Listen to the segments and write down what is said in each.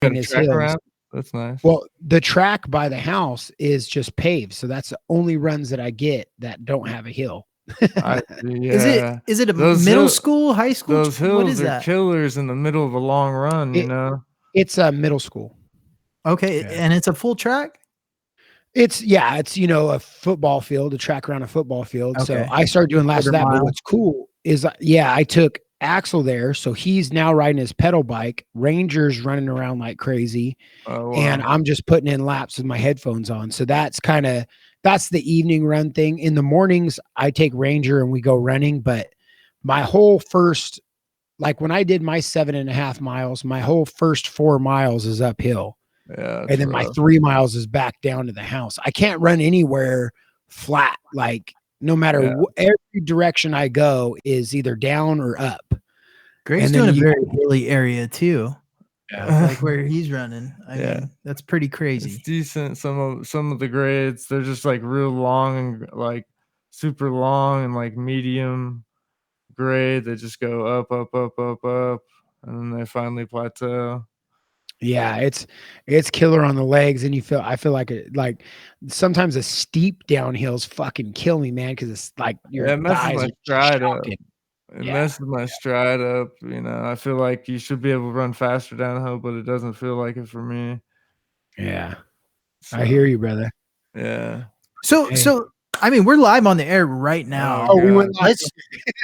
in a his track hills. around? That's nice. Well, the track by the house is just paved, so that's the only runs that I get that don't have a hill. Yeah. Is it a Those middle hill- school, high school? Those What hills is are that? killers in the middle of a long run, you It- know? It's a middle school. Okay, Yeah. and it's a full track? It's a football field, a track around a football field. So Okay. I started doing laps of Quarter that. But mile. what's cool is, I took Axel there, so he's now riding his pedal bike. Ranger's running around like crazy, Oh, wow. and I'm just putting in laps with my headphones on. So that's the evening run thing. In the mornings, I take Ranger and we go running. But my whole first, like when I did my 7.5 miles, my whole first 4 miles is uphill. Yeah. And then my 3 miles is back down to the house. I can't run anywhere flat. Like no matter every direction I go is either down or up. Greg's And doing then a very hilly area too. Yeah. Like where he's running. I mean, that's pretty It's crazy. decent. Some of the grades, they're just like real long and like super long and like medium grade. They just go up, up, up, up, up, and then they finally plateau. Yeah, it's killer on the legs, and I feel like sometimes the steep downhills fucking kill me, man, because it's like your It messes thighs my are stride up. shocking. It messes my stride up. You know, I feel like you should be able to run faster downhill, but it doesn't feel like it for me. Yeah, So, I hear you, brother. Yeah. So I mean, we're live on the air right now. Oh, we went live.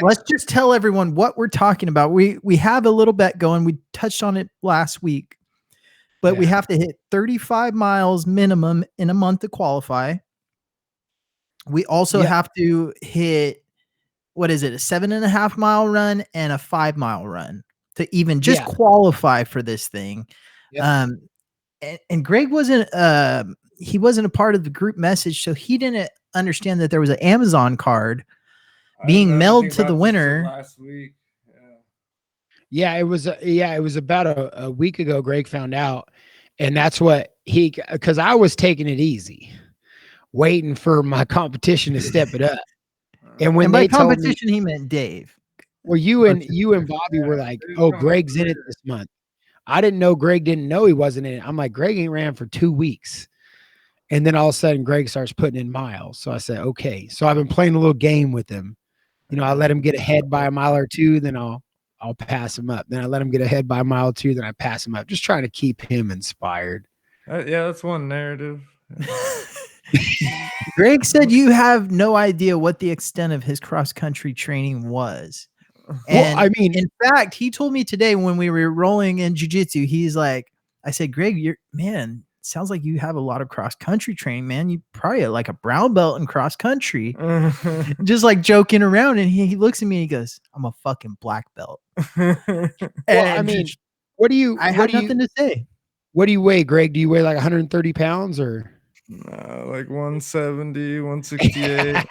Let's just tell everyone what we're talking about. We have a little bet going. We touched on it last week. But we have to hit 35 miles minimum in a month to qualify. We also have to hit, what is it, a 7.5 mile run and a 5 mile run to even just qualify for this thing. Yep. And Greg wasn't a part of the group message, so he didn't understand that there was an Amazon card being mailed to the winner last week. Yeah, it was about a week ago. Greg found out, and that's what because I was taking it easy, waiting for my competition to step it up. And when by they told competition, he meant Dave. Well, you and Bobby were like, "Oh, Greg's in it this month." I didn't know Greg didn't know he wasn't in it. I'm like, Greg ain't ran for 2 weeks, and then all of a sudden, Greg starts putting in miles. So I said, "Okay." So I've been playing a little game with him. You know, I let him get ahead by a mile or two, then I'll pass him up. Then I let him get ahead by a mile or two, then I pass him up. Just trying to keep him inspired. That's one narrative. Greg said you have no idea what the extent of his cross-country training was. And well, I mean, in fact, he told me today when we were rolling in jiu-jitsu, he's like, I said, Greg, sounds like you have a lot of cross-country training, man. You probably have like a brown belt in cross-country. Just like joking around. And he looks at me and he goes, I'm a fucking black belt. Well, I mean, I have nothing to say. What do you weigh, Greg? Do you weigh like 130 pounds or? No, like 170, 168.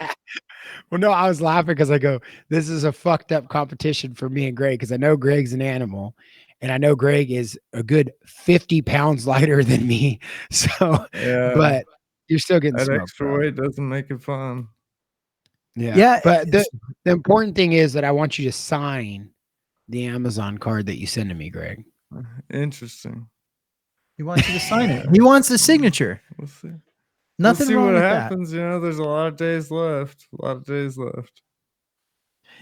Well, no, I was laughing because I go, this is a fucked up competition for me and Greg because I know Greg's an animal. And I know Greg is a good 50 pounds lighter than me. So, but you're still getting that smoked, extra bro. weight doesn't make it fun. Yeah. But the important thing is that I want you to sign the Amazon card that you send to me, Greg. Interesting. He wants you to sign it. He wants the signature. We'll see. Nothing wrong with that. We'll see what happens. You know, there's a lot of days left.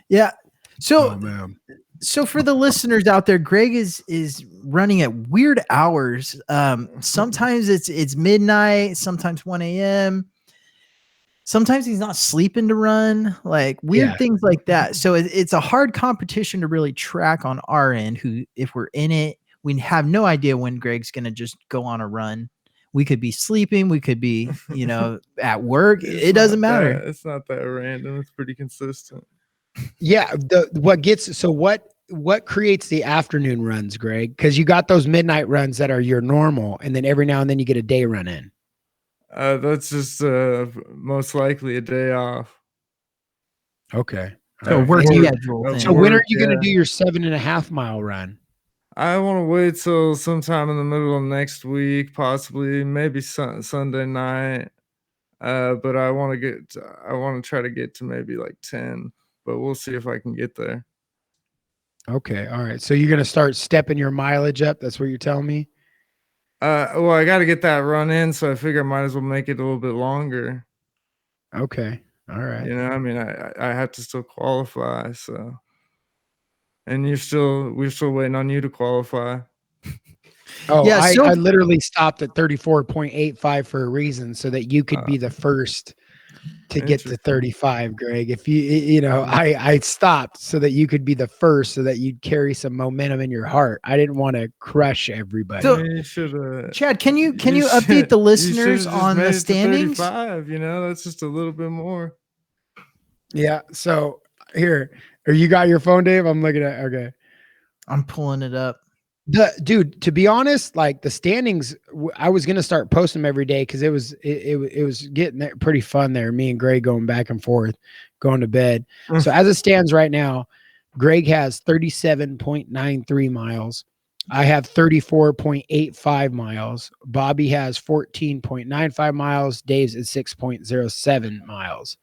Yeah. So, oh, man. So for the listeners out there, Greg is running at weird hours. Sometimes it's midnight, sometimes 1 a.m. Sometimes he's not sleeping to run, like weird things like that. So it's a hard competition to really track on our end. If we're in it, we have no idea when Greg's going to just go on a run. We could be sleeping. We could be, at work. It doesn't matter. It's not that random. It's pretty consistent. Yeah. What creates the afternoon runs, Greg? Because you got those midnight runs that are your normal, and then every now and then you get a day run in. That's just most likely a day off. Okay. So work schedule. So when are you going to do your 7.5 mile run? I want to wait till sometime in the middle of next week, possibly maybe Sunday night. But I want to try to get to maybe like 10, but we'll see if I can get there. Okay. All right. So you're going to start stepping your mileage up. That's what you're telling me? Well, I got to get that run in, so I figure I might as well make it a little bit longer. Okay. All right. You know, I mean, I have to still qualify, so. And we're still waiting on you to qualify. Oh, Yeah, so- I literally stopped at 34.85 for a reason, so that you could be the first to get to Interesting. 35, Greg. If you know, I stopped so that you could be the first, so that you'd carry some momentum in your heart. I didn't want to crush everybody. So- You should, Chad, can you update should- the you listeners should've just on made the it to standings? 35, you know, that's just a little bit more. Yeah. So here, you got your phone, Dave? I'm looking at. Okay. I'm pulling it up. Dude, to be honest, like the standings, I was gonna start posting them every day because it was getting pretty fun there. Me and Greg going back and forth, going to bed. So as it stands right now, Greg has 37.93 miles. I have 34.85 miles. Bobby has 14.95 miles. Dave's at 6.07 miles.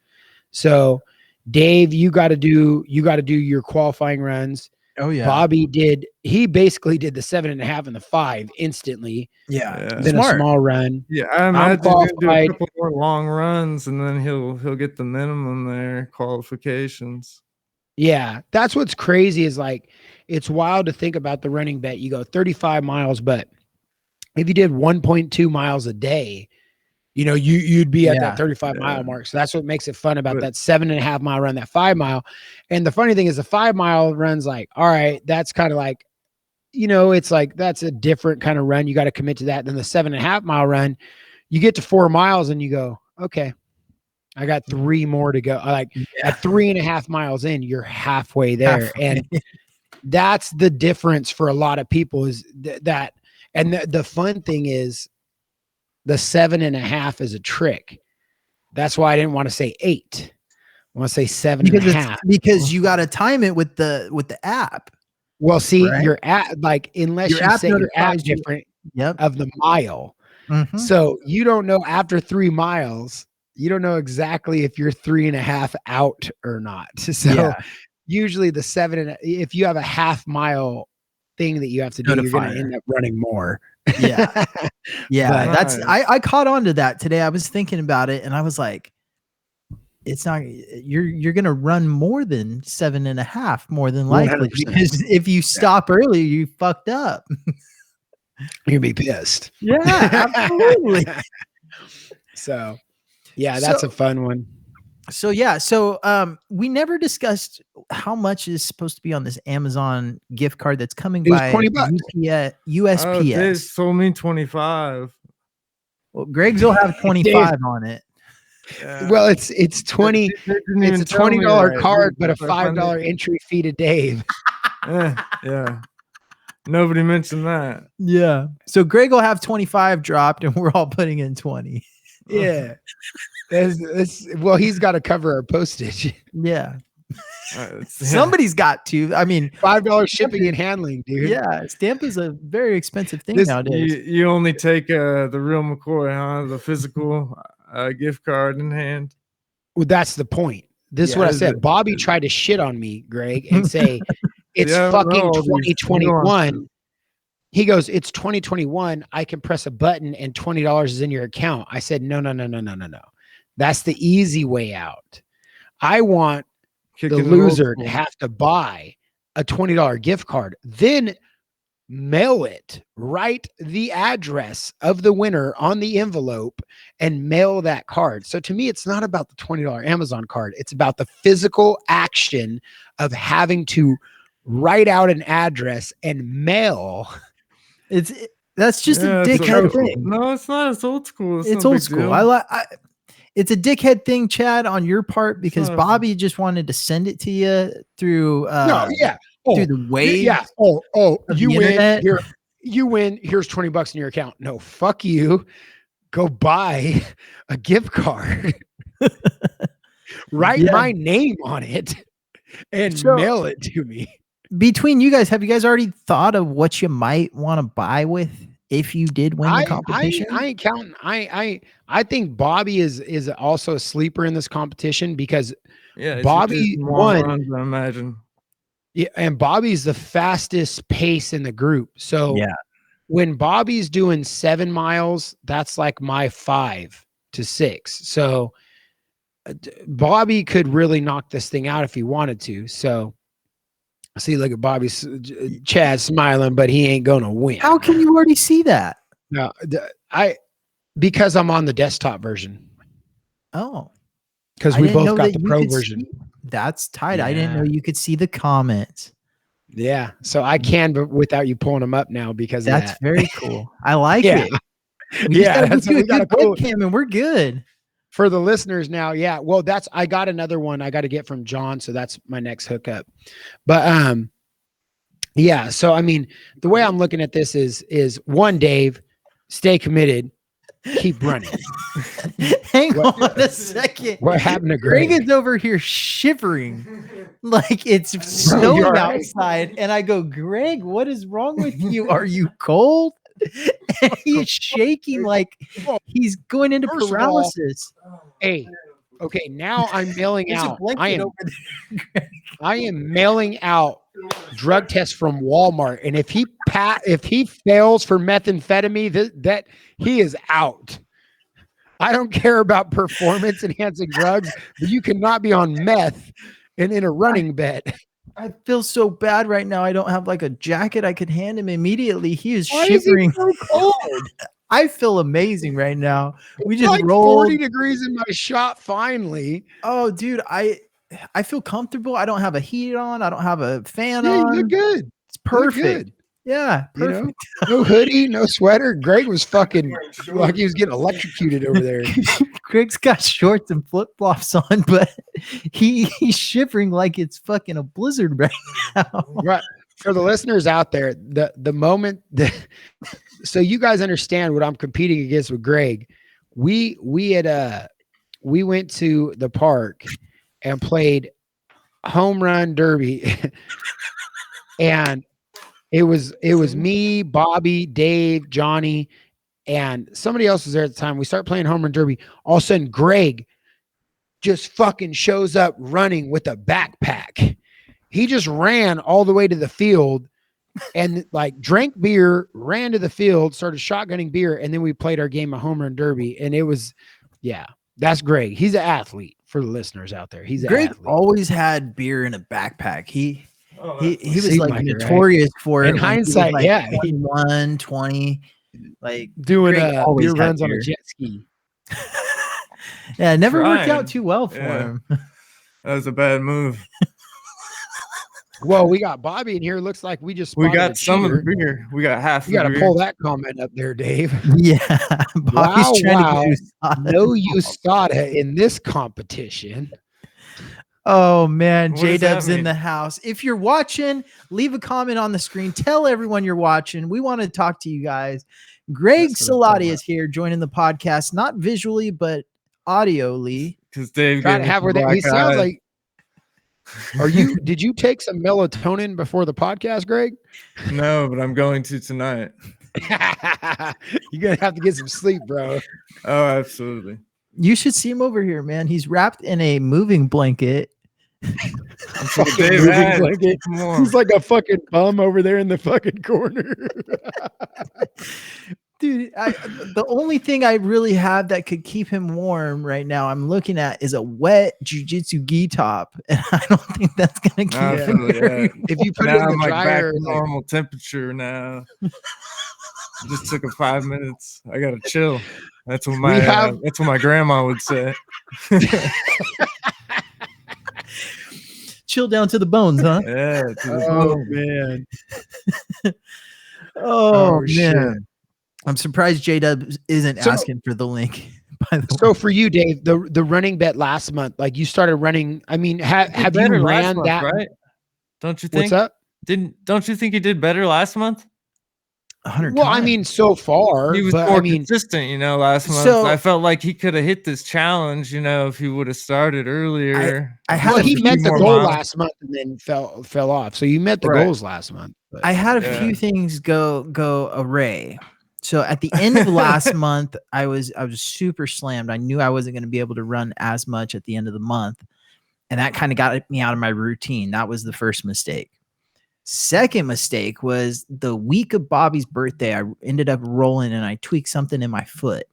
So, Dave, you got to do your qualifying runs. Oh yeah, Bobby he basically did the 7.5 and the 5 instantly. Yeah. Then Smart. a small run. Yeah, I imagine he'll do a qualified. couple more long runs, and then he'll get the minimum there qualifications. Yeah, that's what's crazy is like it's wild to think about the running bet. You go 35 miles, but if you did 1.2 miles a day, you know, you'd be at that 35 mile mark. So that's what makes it fun about that 7.5 mile run, that 5 mile. And the funny thing is the 5 mile run's like, all right, that's kind of like, you know, it's like that's a different kind of run. You got to commit to that. Then the 7.5 mile run, you get to 4 miles and you go, okay, I got 3 more to go. Like at 3.5 miles in, you're halfway there. And that's the difference for a lot of people is that. And the fun thing is the 7.5 is a trick. That's why I didn't want to say 8. I want to say 7.5 because you got to time it with the app. Well, see, right? your app, like unless Your you app set your app notifies you. different Yep. of the mile. Mhm. So you don't know after 3 miles, you don't know exactly if you're 3.5 out or not. So usually the 7, if you have a half mile thing that you have to do, you're going to end up running more. Yeah. Yeah. But- That's I caught on to that today. I was thinking about it and I was like, it's not you're gonna run more than 7.5 more than likely 100%. because if you stop early, you fucked up. You'd be pissed. Yeah, absolutely. So yeah, that's So- a fun one. So we never discussed how much is supposed to be on this Amazon gift card that's coming It was by $20. USPS. They told me 25. Well, Greg's will have 25 on it. Yeah. Well, it's 20. They didn't It's even a tell me $20 right. card, but a If I find $5 it- entry fee to Dave. Yeah. Nobody mentioned that. Yeah. So Greg will have 25 dropped and we're all putting in 20. Yeah. Well, he's got to cover our postage. Yeah. Yeah. Somebody's got to. I mean, $5 shipping and handling, dude. yeah, stamp is a very expensive thing This- nowadays. You only take the real McCoy, huh? The physical gift card in hand. Well, that's the point. This is Yeah, what I is said. it- Bobby tried to shit on me, Greg, and say it's Yeah, I fucking know all these 2021. He goes, it's 2021. I can press a button and $20 is in your account. I said, no. That's the easy way out. I want Kicking the it old loser to school. have to buy a $20 gift card, then mail it, write the address of the winner on the envelope and mail that card. So to me, it's not about the $20 Amazon card. It's about the physical action of having to write out an address and mail. That's just Yeah, a it's dickhead old school. thing. No, it's not. It's old school. It's no old big school. deal. It's a dickhead thing, Chad, on your part because not a- Bobby just wanted to send it to you through through the wave. Yeah. of You the win internet. here. You win. Here's $20 in your account. No, fuck you. Go buy a gift card. Write Yeah. my name on it and So- mail it to me. Between you guys, have you guys already thought of what you might want to buy with if you did win the competition? I ain't counting. I think Bobby is also a sleeper in this competition because Yeah, it's Bobby long won. runs, I imagine. yeah, and Bobby's the fastest pace in the group. So Yeah. when Bobby's doing 7 miles, that's like my 5 to 6. So Bobby could really knock this thing out if he wanted to. So see, look at Bobby's Chad smiling, but he ain't gonna win. How can you already see that? No, because I'm on the desktop version. Oh, Because I we didn't know both got that the you pro could version. see- That's tight. I didn't know Yeah. you could see the comments. Yeah. So I can, but without you pulling them up now because of That's that. very cool. I like Yeah. it. We just Yeah, gotta that's get you we a got good a cool webcam and we're good. for the listeners now. Yeah. Well, I got another one I got to get from John. So that's my next hookup. But yeah. So I mean, the way I'm looking at this is one, Dave, stay committed, keep running. Hang What- on a second. What happened to Greg Greg? is over here shivering like it's you snowing all right? outside. And I go, Greg, what is wrong with you? Are you cold? And he's shaking like he's going into First of all, paralysis. Hey, okay, now I'm mailing There's a out. blanket over there. I am mailing out drug tests from Walmart, and if he fails for methamphetamine, that he is out. I don't care about performance enhancing drugs, but you cannot be on meth and in a running bet. I feel so bad right now. I don't have like a jacket I could hand him immediately. He is Why is he shivering. so cold? I feel amazing right now. We It's just like rolled. 40 degrees in my shop finally. Oh, dude, I feel comfortable. I don't have a heat on. I don't have a fan Yeah, you on. look good. It's You look perfect. good. Yeah, You perfect. know? No hoodie, no sweater. Greg was fucking like he was getting electrocuted over there. Greg's got shorts and flip flops on, but he's shivering like it's fucking a blizzard right now. Right. For the listeners out there, the moment so you guys understand what I'm competing against with Greg. We went to the park and played home run derby. And it was me, Bobby, Dave, Johnny, and somebody else was there at the time. We start playing home run derby. All of a sudden, Greg just fucking shows up running with a backpack. He just ran all the way to the field and like drank beer, ran to the field, started shotgunning beer, and then we played our game of home run derby. And it was, yeah, that's Greg. He's an athlete for the listeners out there. He's an Greg athlete. always had beer in a backpack. He was Seemed like like it, right? notorious for it. In when he was, hindsight, like, yeah. 21, 20. Like, Doing Greg always beer had runs on a beer. jet ski. Yeah, it never worked out Trying. too well for Yeah. him. That was a bad move. Well, we got Bobby in here. Looks like we just We spotted got a some of the cheater. beer. We got half You the got to beer. pull that comment up there, Dave. Yeah. Bobby's trying wow. to use No USADA in this competition. Oh man, What does that J-Dub's in mean? the house. If you're watching, leave a comment on the screen. Tell everyone you're watching. We want to talk to you guys. Greg That's what I'm talking Salati about. is here joining the podcast, not visually, but audioly. Because Dave Try gave to me have some her there. He black sounds eye. like. Did you take some melatonin before the podcast, Greg? No, but I'm going to tonight. You're gonna have to get some sleep, bro. Oh, absolutely. You should see him over here, man. He's wrapped in a moving blanket. Fucking Dave moving had it. blanket. Keep 'em warm. He's like a fucking bum over there in the fucking corner. Dude, the only thing I really have that could keep him warm right now, I'm looking at, is a wet jujitsu gi top, and I don't think that's gonna keep Not him really, very yeah. If you put Now it in I'm the like back dryer, to like, normal temperature now. Just took a 5 minutes. I gotta chill. That's what my that's what my grandma would say. chill down to the bones, huh? Yeah. To the oh bone. man. Oh, shit. man. I'm surprised J-Dub isn't So- asking for the link. By the So way. for you, Dave, the running bet last month, like you started running. I mean, He did have you better last ran month, that? right? Don't you think? What's up? Don't you think he did better last month? 100 Well, I times. mean, so far, He was but more I mean, consistent, last month. So- I felt like he could have hit this challenge, if he would have started earlier. I had well, a he few met the more goal miles. last month and then fell off. So you met the Right. goals last month. But I had a Yeah. few things go array. So at the end of last month, I was super slammed. I knew I wasn't going to be able to run as much at the end of the month, and that kind of got me out of my routine. That was the first mistake. Second mistake was the week of Bobby's birthday. I ended up rolling and I tweaked something in my foot.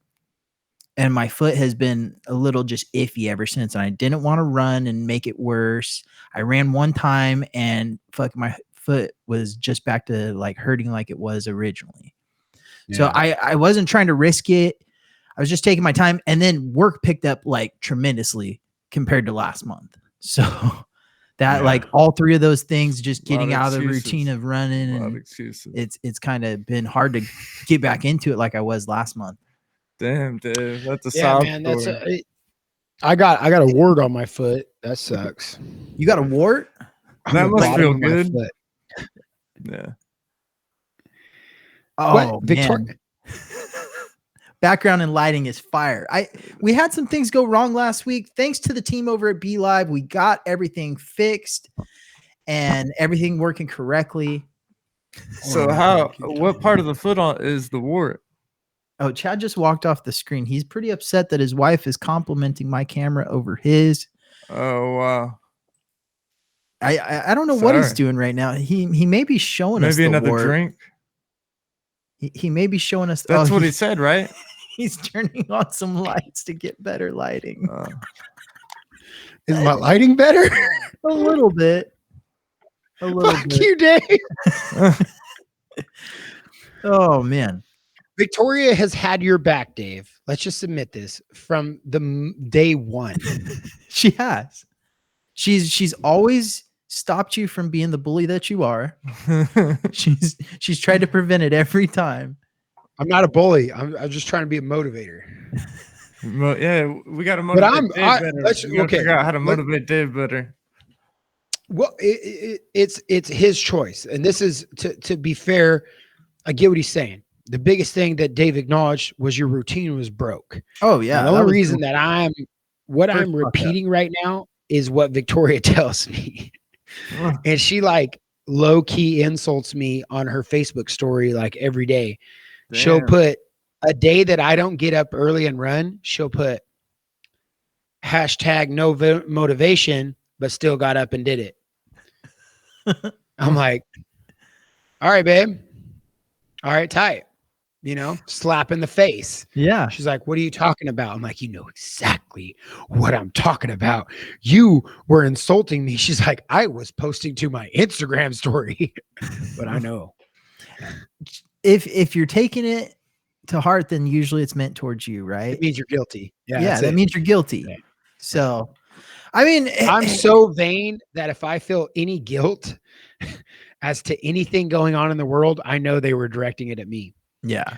And my foot has been a little just iffy ever since. And I didn't want to run and make it worse. I ran one time and my foot was just back to like hurting like it was originally. Yeah. So I wasn't trying to risk it. I was just taking my time. And then work picked up like tremendously compared to last month. So that like all three of those things, just getting out of the routine of running, and it's kind of been hard to get back into it like I was last month. Damn, dude, that's a sob man. I got a wart on my foot. That sucks. You got a wart? That must feel good. Yeah. Oh, Victoria. Background and lighting is fire. We had some things go wrong last week. Thanks to the team over at BeLive, we got everything fixed and everything working correctly. So what part of the foot is the wart? Oh, Chad just walked off the screen. He's pretty upset that his wife is complimenting my camera over his. Oh, wow. I don't know what he's doing right now. He may be showing us maybe another drink. He may be showing us. That's what he said, right? He's turning on some lights to get better lighting. Is my lighting better? A little bit. Fuck you, Dave. Oh, man. Victoria has had your back, Dave. Let's just admit this from the day one. She has. She's always stopped you from being the bully that you are. she's tried to prevent it every time. I'm not a bully. I'm just trying to be a motivator. Yeah, we got to motivate Dave better. Let's figure out how to motivate Dave better. Well, it's his choice, and this is to be fair. I get what he's saying. The biggest thing that Dave acknowledged was your routine was broke. Oh yeah. And the only reason that I'm repeating right now is what Victoria tells me. And she like low key insults me on her Facebook story like every day. Damn. She'll put a day that I don't get up early and run. She'll put hashtag no motivation, but still got up and did it. I'm like, all right, babe. All right, tight. Slap in the face. Yeah. She's like, what are you talking about? I'm like, you know exactly what I'm talking about. You were insulting me. She's like, I was posting to my Instagram story, but I know. If you're taking it to heart, then usually it's meant towards you, right? It means you're guilty. Yeah, that means you're guilty. Yeah. So, I mean, I'm so vain that if I feel any guilt as to anything going on in the world, I know they were directing it at me. Yeah.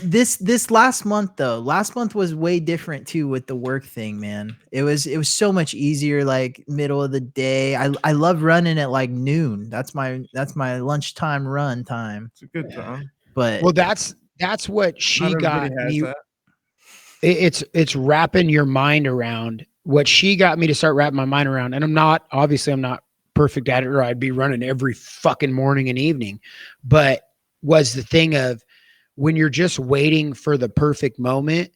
This last month was way different too with the work thing, man. It was so much easier, like middle of the day. I love running at like noon. That's my lunchtime run time. It's a good time. But that's what she got me. It's wrapping your mind around what she got me to start wrapping my mind around. And I'm not perfect at it, or I'd be running every fucking morning and evening, but was the thing of when you're just waiting for the perfect moment,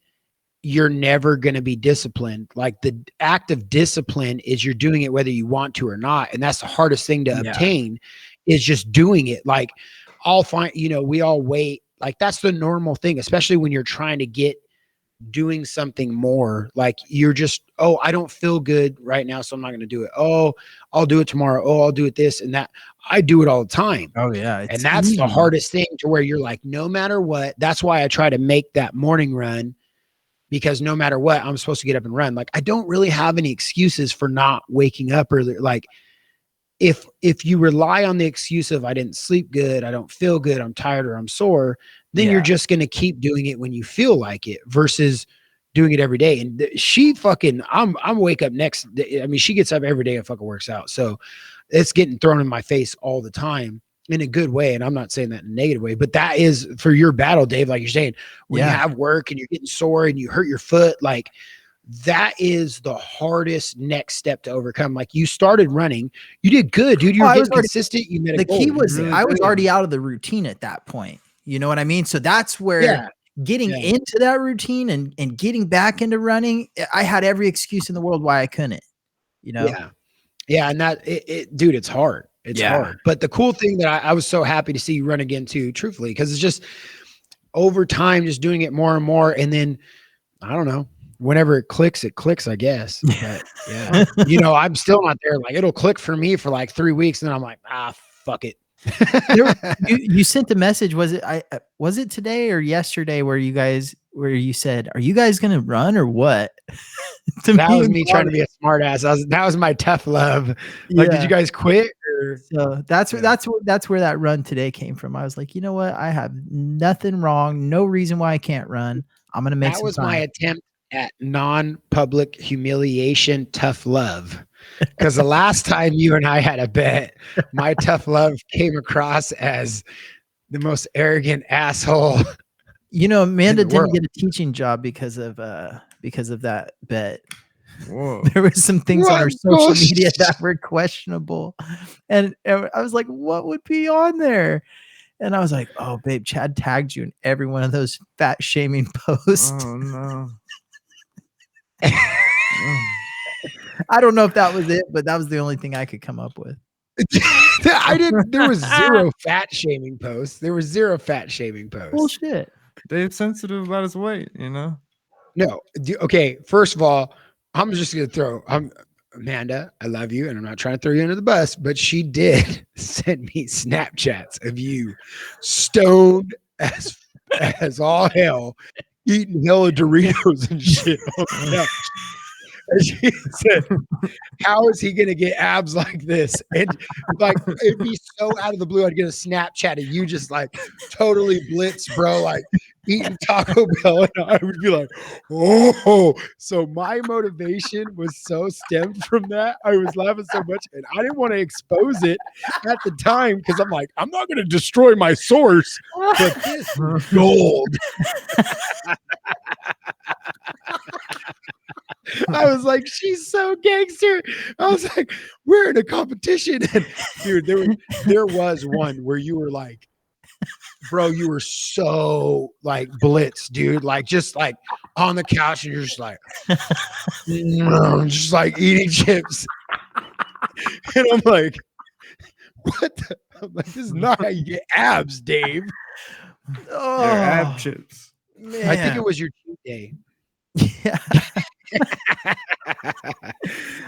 you're never going to be disciplined. Like the act of discipline is you're doing it whether you want to or not. And that's the hardest thing to obtain is just doing it. Like I'll find, we all wait. Like that's the normal thing, especially when you're trying to get doing something more. Like you're just, I don't feel good right now, so I'm not going to do it. I'll do it tomorrow. I'll do it this and that. I do it all the time. Oh yeah. And that's the hardest thing, to where you're like, no matter what. That's why I try to make that morning run, because no matter what, I'm supposed to get up and run. Like I don't really have any excuses for not waking up early. Like if you rely on the excuse of I didn't sleep good, I don't feel good, I'm tired, or I'm sore, then you're just going to keep doing it when you feel like it versus doing it every day. And she fucking, I'm wake up next day. I mean, she gets up every day and fucking works out. So it's getting thrown in my face all the time in a good way. And I'm not saying that in a negative way, but that is for your battle, Dave. Like you're saying, when you have work and you're getting sore and you hurt your foot, like that is the hardest next step to overcome. Like you started running, you did good, dude. You're getting consistent. You met the key was I was already out of the routine at that point. You know what I mean? So that's where getting into that routine and getting back into running, I had every excuse in the world why I couldn't, Yeah. Yeah, and dude, it's hard. It's Yeah. hard. But the cool thing that I was so happy to see you run again too, truthfully, because it's just over time, just doing it more and more, and then I don't know. Whenever it clicks, I guess. But yeah, I'm still not there. Like it'll click for me for like 3 weeks, and then I'm like, fuck it. You sent a message. Was it today or yesterday where you said, "Are you guys gonna run or what?" That was me trying to be a smart ass. That was my tough love. Like, did you guys quit? Or? So that's where that run today came from. I was like, you know what? I have nothing wrong. No reason why I can't run. I'm gonna make. That was my attempt at non-public humiliation, tough love. Because the last time you and I had a bet, my tough love came across as the most arrogant asshole. Amanda didn't get a teaching job because of that bet. Whoa. There were some things on our social media that were questionable, and I was like, "What would be on there?" And I was like, "Oh, babe, Chad tagged you in every one of those fat shaming posts." Oh no. I don't know if that was it, but that was the only thing I could come up with. There was zero fat shaming posts. Bullshit. Dave's sensitive about his weight, No. Okay. First of all, I'm just going to Amanda, I love you, and I'm not trying to throw you under the bus, but she did send me Snapchats of you stoned as all hell, eating hella Doritos and shit. And she said, "How is he gonna get abs like this?" And like it'd be so out of the blue, I'd get a Snapchat of you just like totally blitz, bro, like eating Taco Bell, and I would be like, "Oh!" So my motivation was so stemmed from that. I was laughing so much, and I didn't want to expose it at the time because I'm like, I'm not gonna destroy my source, but this is gold. I was like, she's so gangster. I was like, we're in a competition. And dude, there was one where you were like, bro, you were so like blitz, dude. Like just like on the couch and you're just like, just like eating chips. And I'm like, what the? I'm like, this is not how you get abs, Dave. Oh, they're ab chips. Man. I think it was your cheat day. Yeah.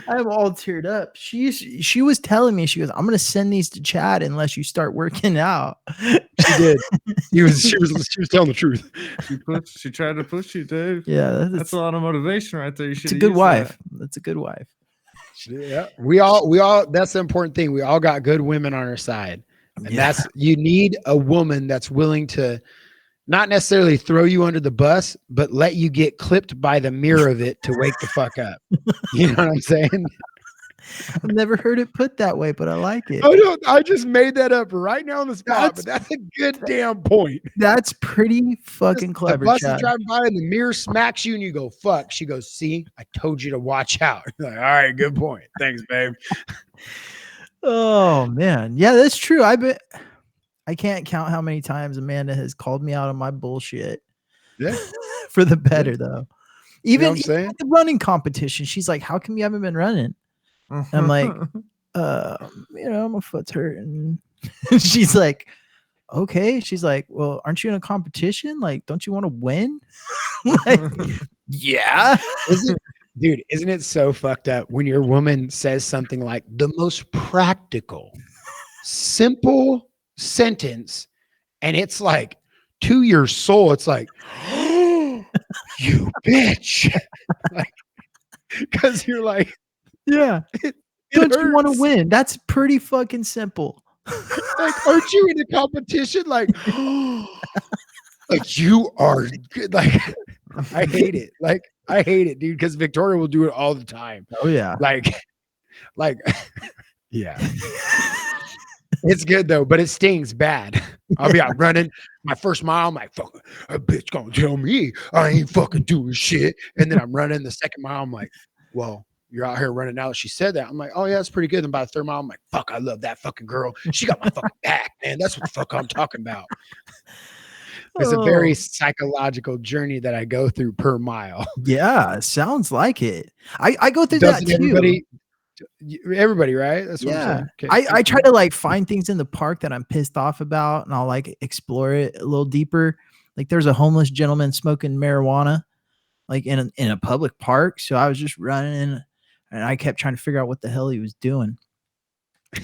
I'm all teared up. She was telling me, she goes, "I'm gonna send these to Chad unless you start working out." She did. She was telling the truth. She tried to push you, Dave. Yeah, that's a lot of motivation right there. It's a good wife. That's a good wife. Yeah, we all. That's the important thing. We all got good women on our side, and you need a woman that's willing to not necessarily throw you under the bus, but let you get clipped by the mirror of it to wake the fuck up. You know what I'm saying? I've never heard it put that way, but I like it. I just made that up right now on the spot, but that's a good damn point. That's pretty fucking clever. The bus is driving by and the mirror smacks you and you go, fuck. She goes, "See, I told you to watch out." You're like, all right, good point. Thanks, babe. Oh man. Yeah, that's true. I can't count how many times Amanda has called me out on my bullshit. Yeah. For the better though. Even at the running competition, she's like, "How come you haven't been running?" And I'm like, my foot's hurting. She's like, "Okay." She's like, "Well, aren't you in a competition? Like, don't you want to win?" Like, yeah. Isn't it so fucked up when your woman says something like the most practical, simple sentence, and it's like to your soul, it's like, "Oh, you bitch." Like, because you're like, yeah, don't you want to win? That's pretty fucking simple. Like, aren't you in a competition? Like, like you are good. Like, I hate it. Like, I hate it, dude, because Victoria will do it all the time. Oh yeah. Like yeah. It's good though, but it stings bad. I'll be out running my first mile. I'm like, fuck, a bitch gonna tell me I ain't fucking doing shit. And then I'm running the second mile. I'm like, well, you're out here running now that she said that. I'm like, oh yeah, that's pretty good. And by the third mile, I'm like, fuck, I love that fucking girl. She got my fucking back, man. That's what the fuck I'm talking about. It's a very psychological journey that I go through per mile. Yeah, sounds like it. I go through that too. Everybody, right? That's what I'm Yeah. saying. Okay. I try to like find things in the park that I'm pissed off about, and I'll like explore it a little deeper. Like there's a homeless gentleman smoking marijuana like in a public park. So I was just running and I kept trying to figure out what the hell he was doing.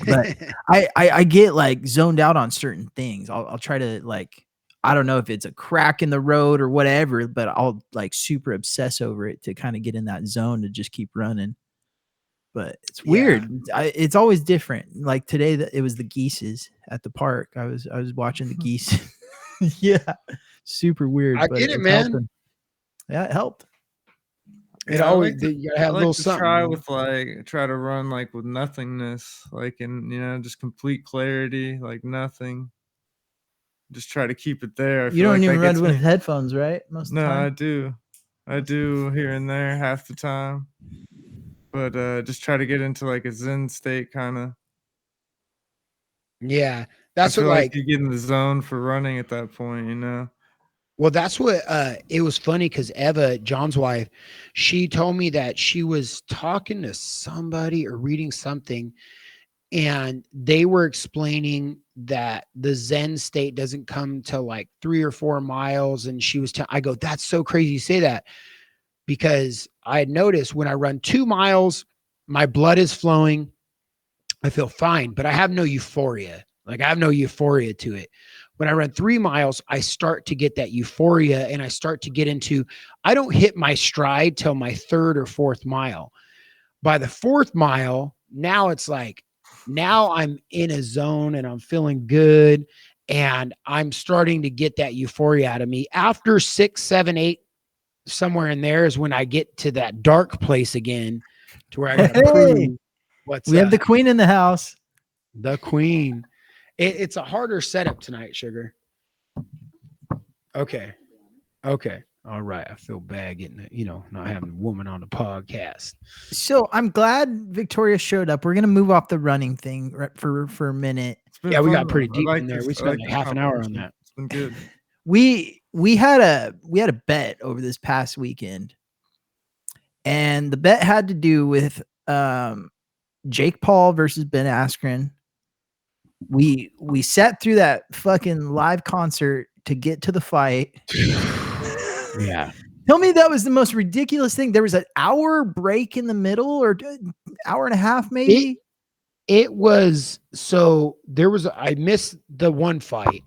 But I get like zoned out on certain things. I'll try to like, I don't know if it's a crack in the road or whatever, but I'll like super obsess over it to kind of get in that zone to just keep running. But it's weird. It's always different. Like today, it was the geeses at the park. I was watching the geese. Yeah, super weird. I but get it, was man. helping. Yeah, it helped. It Yeah, I always like to- you gotta have I a little like to something. try man. with like try to run like with nothingness, like in just complete clarity, like nothing. Just try to keep it there. I You feel don't like even that run gets with me. headphones, right? Most of the No, time. I do here and there half the time, but just try to get into like a Zen state, kind of. Yeah, I that's what feel like like. you get in the zone for running at that point, you know. Well, that's what it was funny because Eva, John's wife, she told me that she was talking to somebody or reading something, and they were explaining that the Zen state doesn't come to like 3 or 4 miles. And she was, I go, that's so crazy you say that, because I had noticed when I run 2 miles, my blood is flowing. I feel fine, but I have no euphoria. Like I have no euphoria to it. When I run 3 miles, I start to get that euphoria and I start to get into, I don't hit my stride till my 3rd or 4th mile. By the 4th mile, now it's like, now I'm in a zone and I'm feeling good and I'm starting to get that euphoria out of me. After 6, 7, 8, somewhere in there is when I get to that dark place again to where I got to prove what's We have the up. queen in the house. The queen. It's a harder setup tonight, Sugar. Okay. All right. I feel bad getting, not having a woman on the podcast. So I'm glad Victoria showed up. We're gonna move off the running thing for a minute. It's been Yeah, we got fun, pretty though. deep I in like there. this- We I spent like like this half an hour on conversation. that. It's been good. We had a bet over this past weekend, and the bet had to do with Jake Paul versus Ben Askren. We sat through that fucking live concert to get to the fight. Yeah. Tell me that was the most ridiculous thing. There was an hour break in the middle, or hour and a half, maybe. It was, so there was, I missed the one fight,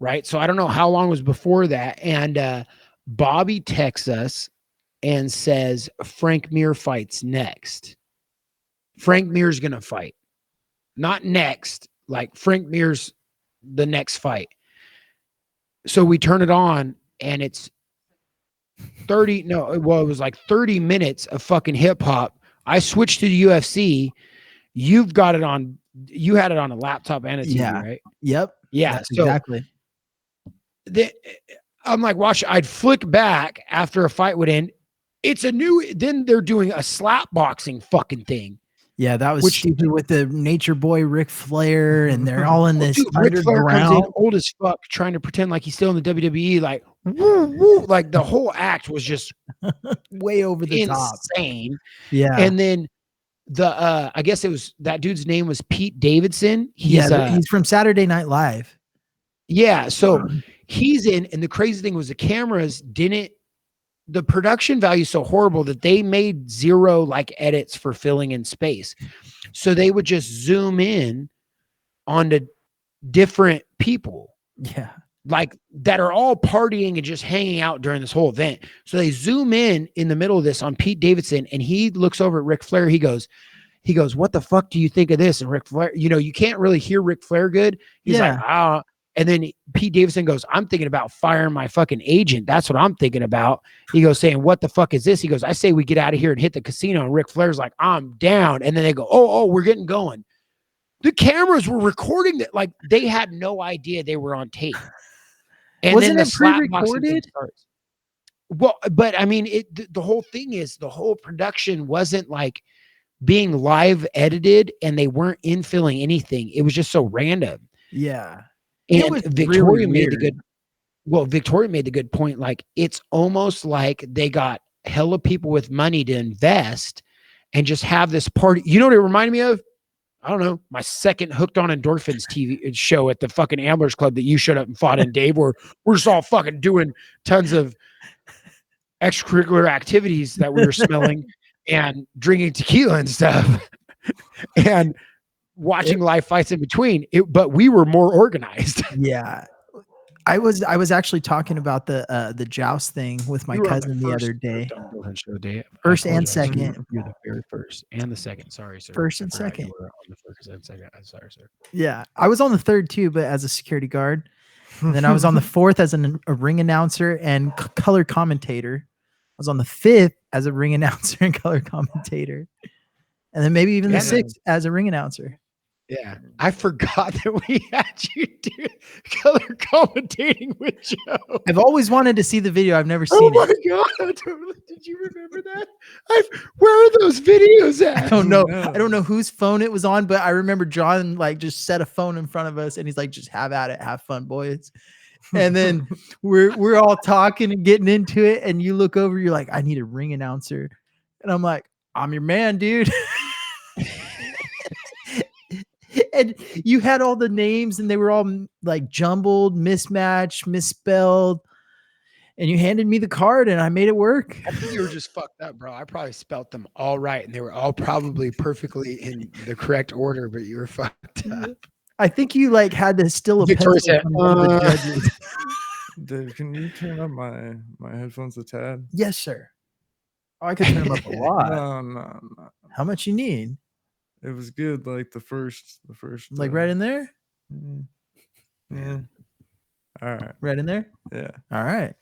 right? So I don't know how long was before that. And Bobby texts us and says, Frank Mir fights next. Frank Mir's going to fight. Not next, like Frank Mir's the next fight. So we turn it on and it's it was like 30 minutes of fucking hip hop. I switched to the UFC. You've got it on, you had it on a laptop and a TV, Yeah. right? Yep. Yeah. That's So exactly. I'm like, I'd flick back after a fight would end. Then they're doing a slap boxing fucking thing. Yeah, that was stupid with the Nature Boy Ric Flair, and they're all in this Ric Flair comes in underground. old as fuck, trying to pretend like he's still in the WWE. Like, woo, woo, like the whole act was just way over the top. insane. Yeah, And then I guess it was, that dude's name was Pete Davidson. He's from Saturday Night Live. Yeah, so he's in, and the crazy thing was the cameras the production value is so horrible that they made 0 like edits for filling in space. So they would just zoom in onto different people. Yeah. Like that are all partying and just hanging out during this whole event. So they zoom in the middle of this on Pete Davidson, and he looks over at Ric Flair. He goes, what the fuck do you think of this? And Ric Flair, you can't really hear Ric Flair good. He's like, and then Pete Davidson goes, I'm thinking about firing my fucking agent. That's what I'm thinking about. He goes saying, what the fuck is this? He goes, I say we get out of here and hit the casino. And Ric Flair's like, I'm down. And then they go, oh, we're getting going. The cameras were recording that. Like they had no idea they were on tape. And Wasn't then it pre-recorded? Well, but I mean, the whole thing is the whole production wasn't like being live edited, and they weren't infilling anything. It was just so random. Yeah. And Victoria made the good point. Like, it's almost like they got hella people with money to invest, and just have this party. You know what it reminded me of? I don't know, my second Hooked on Endorphins TV show at the fucking Amblers Club that you showed up and fought in, Dave, where we're just all fucking doing tons of extracurricular activities that we were smelling and drinking tequila and stuff and watching live fights in between. But we were more organized. Yeah. I was actually talking about the joust thing with my cousin the other day. First and second. You're the very first and the second. Sorry, sir. First and second. On the first and second. I'm sorry, sir. Yeah, I was on the third too, but as a security guard. And then I was on the fourth as a ring announcer and color commentator. I was on the fifth as a ring announcer and color commentator, and then maybe even the sixth as a ring announcer. Yeah, I forgot that we had you do color commentating with Joe. I've always wanted to see the video. I've never seen it. Oh my god! Did you remember that? Where are those videos at? I don't know. I don't know whose phone it was on, but I remember John like just set a phone in front of us, and he's like, "Just have at it, have fun, boys." And then we're all talking and getting into it, and you look over, you're like, "I need a ring announcer," and I'm like, "I'm your man, dude." And you had all the names and they were all like jumbled, mismatched, misspelled. And you handed me the card and I made it work. I think you were just fucked up, bro. I probably spelt them all right and they were all probably perfectly in the correct order, but you were fucked up. I think you like had to still a pencil from one of the judges. Dave, can you turn up my headphones a tad? Yes, sir. Oh, I could turn them up a lot. No. How much you need? It was good, like the first, like right in there. Yeah. All right. Right in there. Yeah. All right.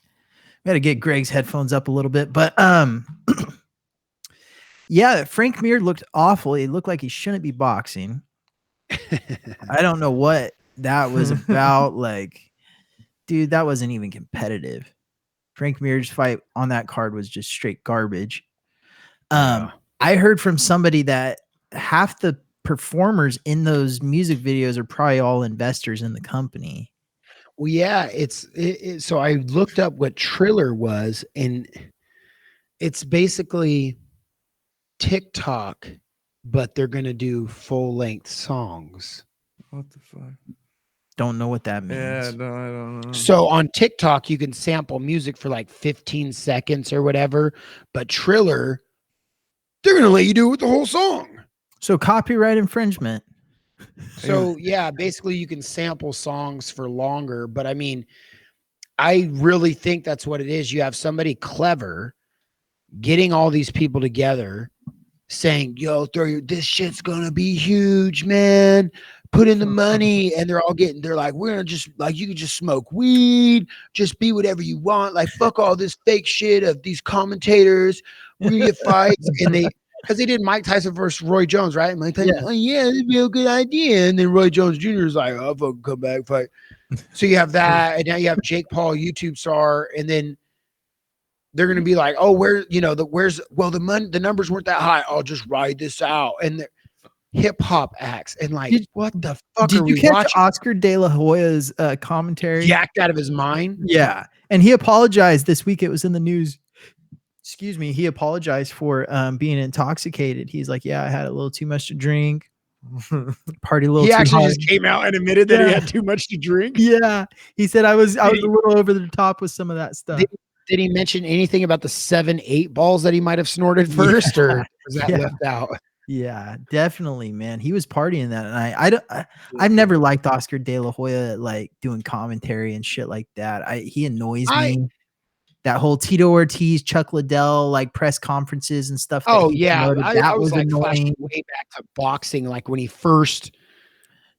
We got to get Greg's headphones up a little bit, but yeah, Frank Mir looked awful. He looked like he shouldn't be boxing. I don't know what that was about. Like, dude, that wasn't even competitive. Frank Mir's fight on that card was just straight garbage. I heard from somebody that half the performers in those music videos are probably all investors in the company. Well, yeah, so I looked up what Triller was, and it's basically TikTok, but they're going to do full-length songs. What the fuck? Don't know what that means. Yeah, no, I don't know. So on TikTok, you can sample music for like 15 seconds or whatever, but Triller, they're going to let you do it with the whole song. So copyright infringement. So yeah, basically you can sample songs for longer, but I mean, I really think that's what it is. You have somebody clever getting all these people together saying, yo, this shit's gonna be huge, man. Put in the money. And they're like, we're gonna just like, you can just smoke weed, just be whatever you want. Like, fuck all this fake shit of these commentators. We're gonna get fights. And because they did Mike Tyson versus Roy Jones, right? Mike Tyson, oh yeah, it'd be a good idea. And then Roy Jones Jr. is like, I'll fucking come back fight. So you have that, and now you have Jake Paul, YouTube star, and then they're gonna be like, oh, the numbers weren't that high. I'll just ride this out. And the hip hop acts and like, what the fuck? Did you catch Oscar De La Hoya's commentary? Yacked out of his mind. Yeah, and he apologized this week. It was in the news. Excuse me, he apologized for being intoxicated. He's like, yeah, I had a little too much to drink. Party a little he too actually hard. just came out and admitted that he had too much to drink. Yeah, he said I was a little over the top with some of that stuff. Did he mention anything about the 7-8 balls that he might have snorted first, or was that left out? Yeah, definitely, man. He was partying that night. I've never liked Oscar De La Hoya like doing commentary and shit like that. He annoys me. That whole Tito Ortiz, Chuck Liddell, like press conferences and stuff. Oh yeah, that was like annoying. Way back to boxing, like when he first.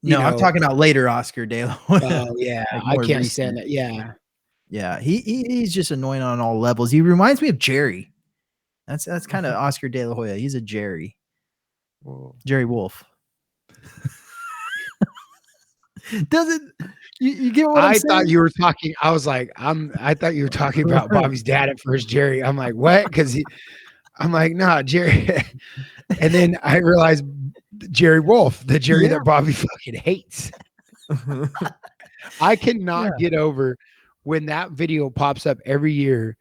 I'm talking about later Oscar De La Hoya. Oh yeah, like I can't stand it. Yeah, yeah, he's just annoying on all levels. He reminds me of Jerry. That's kind of Oscar De La Hoya. He's a Jerry. Whoa. Jerry Wolf. Doesn't you get what I'm saying? Thought you were talking. I was like, I thought you were talking about Bobby's dad at first, Jerry. I'm like, what? Because I'm like, nah, Jerry. And then I realized Jerry Wolf, the Jerry that Bobby fucking hates. I cannot get over when that video pops up every year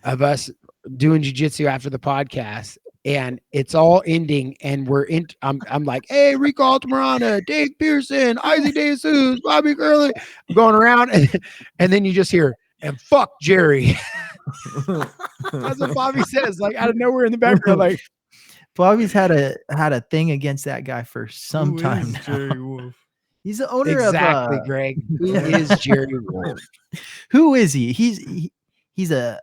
of us doing jiu-jitsu after the podcast. and it's all ending, and I'm like, hey, Rico Altamirano, Dave Pearson, Isaac DeJesus, Bobby Gurley. I'm going around, and then you just hear, and fuck Jerry. That's what Bobby says, like out of nowhere in the background, like. Bobby's had a thing against that guy for some Who time is now. Jerry Wolf? He's the owner Exactly, of Greg. Who is Jerry Wolf? Who is he? He's a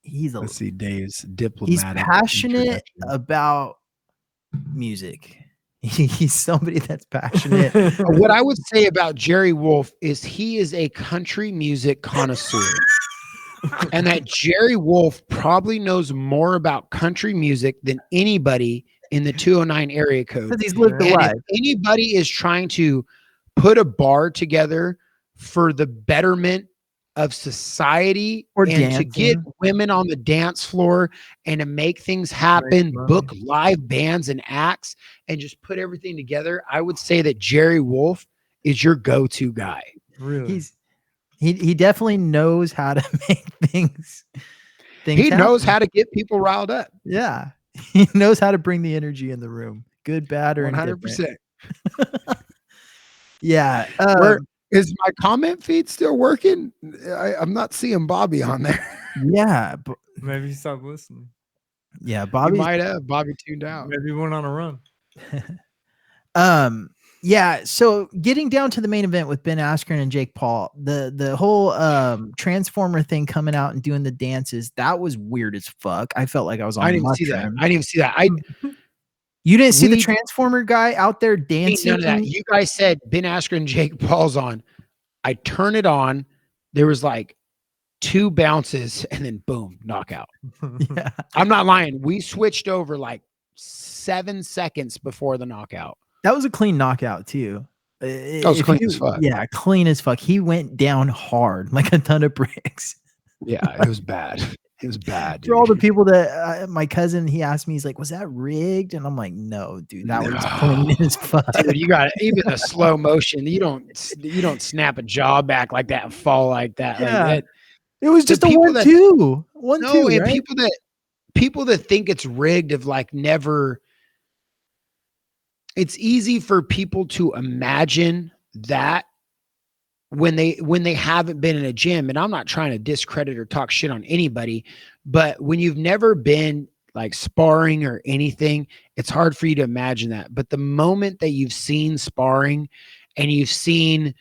Let's see, Dave's he's diplomatic. passionate introduction. about music. He's somebody that's passionate. What I would say about Jerry Wolf is he is a country music connoisseur. And that Jerry Wolf probably knows more about country music than anybody in the 209 area code. Because he's lived the And life. if anybody is trying to put a bar together for the betterment of society Or and to get dancing. women on the dance floor and to make things happen, money. book live bands and acts, and just put everything together, I would say that Jerry Wolf is your go-to guy. Really? He definitely knows how to make things He knows happen. how to get people riled up. Yeah. He knows how to bring the energy in the room. Good, bad, or 100%. indifferent. Yeah. Where is my comment feed still working? I'm not seeing Bobby on there. Yeah. Maybe he stopped listening. Yeah. He Bobby. might have. Bobby tuned out. Maybe he went on a run. Yeah, so getting down to the main event with Ben Askren and Jake Paul, the whole Transformer thing coming out and doing the dances, that was weird as fuck. I felt like I was on I didn't see that. mushrooms. I didn't even see that. You didn't see the We- Transformer guy out there Ain't dancing? none of that. You guys said Ben Askren and Jake Paul's on. I turn it on. There was like 2 bounces and then boom, knockout. Yeah. I'm not lying. We switched over like 7 seconds before the knockout. That was a clean knockout too. That was If clean you- as fuck. Yeah, clean as fuck. He went down hard, like a ton of bricks. Yeah, it was bad. It was bad. For all the dude. people that my cousin, he asked me, he's like, "Was that rigged?" And I'm like, "No, dude, that was No. clean as fuck." Dude, you got even the slow motion. You don't snap a jaw back like that and fall like that. Like Yeah. that. It was The just a people that- 1-2. 1-2, No, and right? people that think it's rigged have like never. It's easy for people to imagine that when they haven't been in a gym, and I'm not trying to discredit or talk shit on anybody, but when you've never been like sparring or anything, it's hard for you to imagine that. But the moment that you've seen sparring and you've seen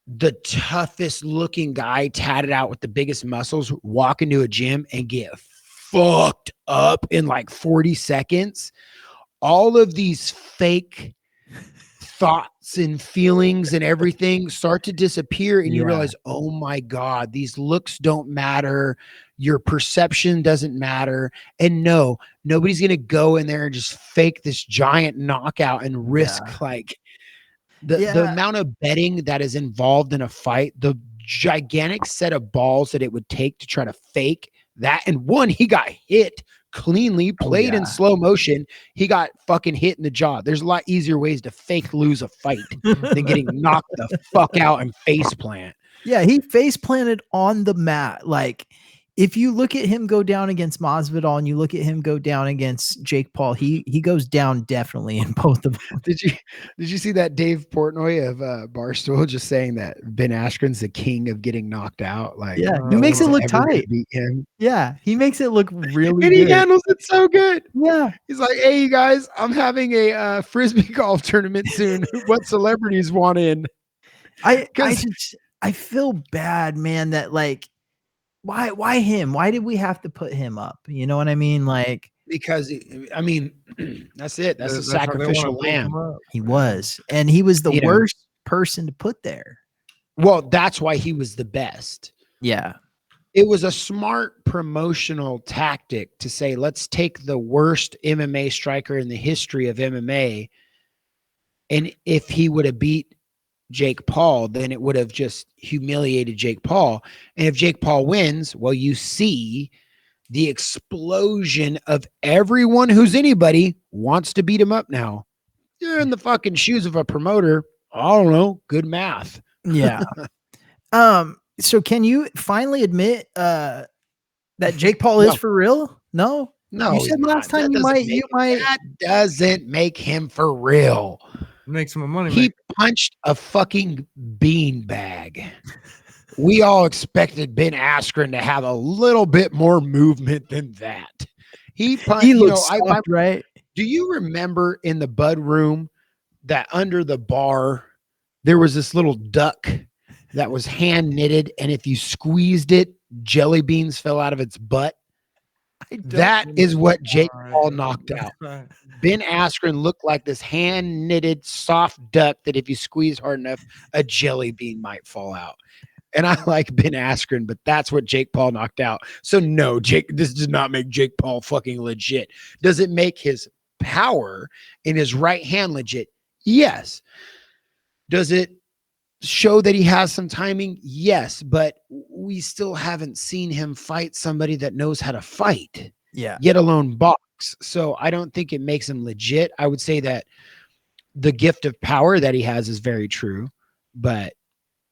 the toughest looking guy tatted out with the biggest muscles walk into a gym and get fucked up in like 40 seconds, all of these fake thoughts and feelings and everything start to disappear, and you Yeah. realize, oh my God, these looks don't matter. Your perception doesn't matter. And no, nobody's going to go in there and just fake this giant knockout and risk like the Yeah. amount of betting that is involved in a fight, the gigantic set of balls that it would take to try to fake that. And one, he got hit cleanly, played yeah. in slow motion. He got fucking hit in the jaw. There's a lot easier ways to fake lose a fight than getting knocked the fuck out and face plant. Yeah, he face planted on the mat. Like, if you look at him go down against Masvidal and you look at him go down against Jake Paul, he goes down definitely in both of them. Did you see that Dave Portnoy of Barstool just saying that Ben Askren's the king of getting knocked out? Like, Yeah, he makes one's it look ever gonna tight. Beat him. Yeah, he makes it look really And he good. handles it so good. Yeah, He's like, hey, you guys, I'm having a frisbee golf tournament soon. What celebrities want in? I 'Cause- feel bad, man, that like why him? Why did we have to put him up? You know what I mean? Like, Because, I mean, that's it. That's the That's how they wanna sacrificial build him lamb. up. he was, and he was the You know. worst person to put there. Well, that's why he was the best. Yeah. It was a smart promotional tactic to say, let's take the worst MMA striker in the history of MMA. And if he would have beat Jake Paul, then it would have just humiliated Jake Paul. And if Jake Paul wins, well, you see the explosion of everyone who's anybody wants to beat him up now. You're in the fucking shoes of a promoter. I don't know. Good math. Yeah. So can you finally admit that Jake Paul is No. for real? No. No, You he's said last not. time That you doesn't might, make you it- might. That doesn't make him for real. Makes him a money He maker. punched a fucking beanbag. We all expected Ben Askren to have a little bit more movement than that. He punched. He You looks know, soft, right? do you remember in the Bud room that under the bar there was this little duck that was hand knitted, and if you squeezed it, jelly beans fell out of its butt? That is what Jake Paul knocked out. Right. Ben Askren looked like this hand knitted soft duck that if you squeeze hard enough, a jelly bean might fall out. And I like Ben Askren, but that's what Jake Paul knocked out. So no, this does not make Jake Paul fucking legit. Does it make his power in his right hand legit? Yes. Does it show that he has some timing? Yes, but we still haven't seen him fight somebody that knows how to fight, Yeah. yet alone box. So I don't think it makes him legit. I would say that the gift of power that he has is very true, but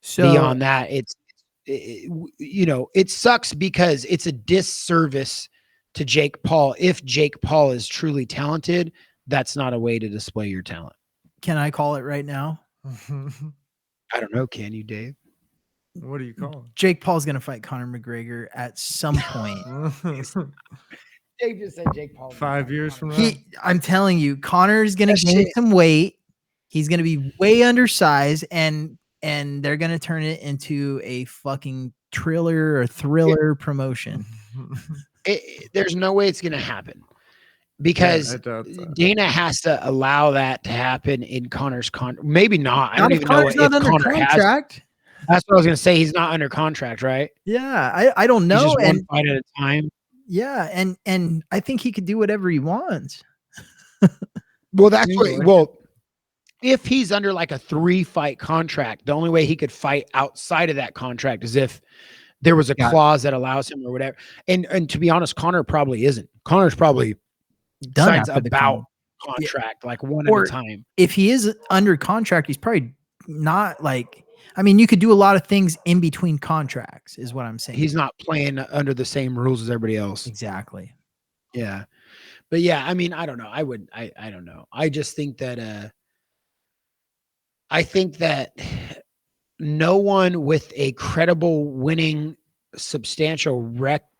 So beyond that, it sucks because it's a disservice to Jake Paul. If Jake Paul is truly talented, that's not a way to display your talent. can I call it right now? I don't know. Can you, Dave? What do you call Jake Paul's gonna fight Conor McGregor at some point. it? Dave just said Jake Paul. 5 years from now. I'm telling you, Conor's gonna That gain shit- some weight. He's gonna be way undersized, and they're gonna turn it into a fucking thriller promotion. There's no way it's going to happen because I doubt that. Dana has to allow that to happen in Connor's maybe not. I Not don't if even know Conor's if not under Connor has. contract. That's what I was going to say. He's not under contract, right? Yeah, I don't He's know, just one and fight at a time. yeah, and I think he could do whatever he wants. Well, that's Seems what. like Well, if he's under like a 3-fight contract, the only way he could fight outside of that contract is if there was a Yeah. clause that allows him or whatever. And to be honest, Connor probably isn't. Connor's probably Done signs after the about con- contract like one Or- at a time. If he is under contract, he's probably not like. I mean, you could do a lot of things in between contracts, is what I'm saying. He's not playing under the same rules as everybody else. exactly. Yeah. But yeah, I mean, I don't know. I don't know. I just think that I think that no one with a credible winning substantial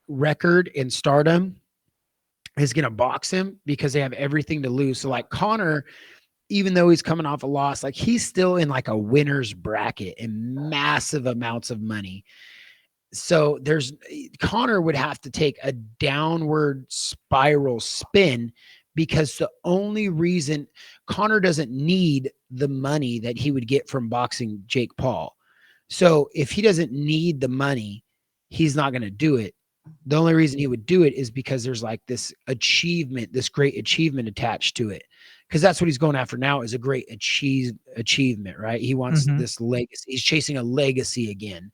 record in stardom is going to box him because they have everything to lose. So like Connor, even though he's coming off a loss, like he's still in like a winner's bracket and massive amounts of money. So Connor would have to take a downward spiral spin because the only reason Connor doesn't need the money that he would get from boxing Jake Paul. So if he doesn't need the money, he's not going to do it. The only reason he would do it is because there's like this achievement, this great achievement attached to it. Because that's what he's going after now is a great achievement, right? He wants Mhm. this legacy. He's chasing a legacy again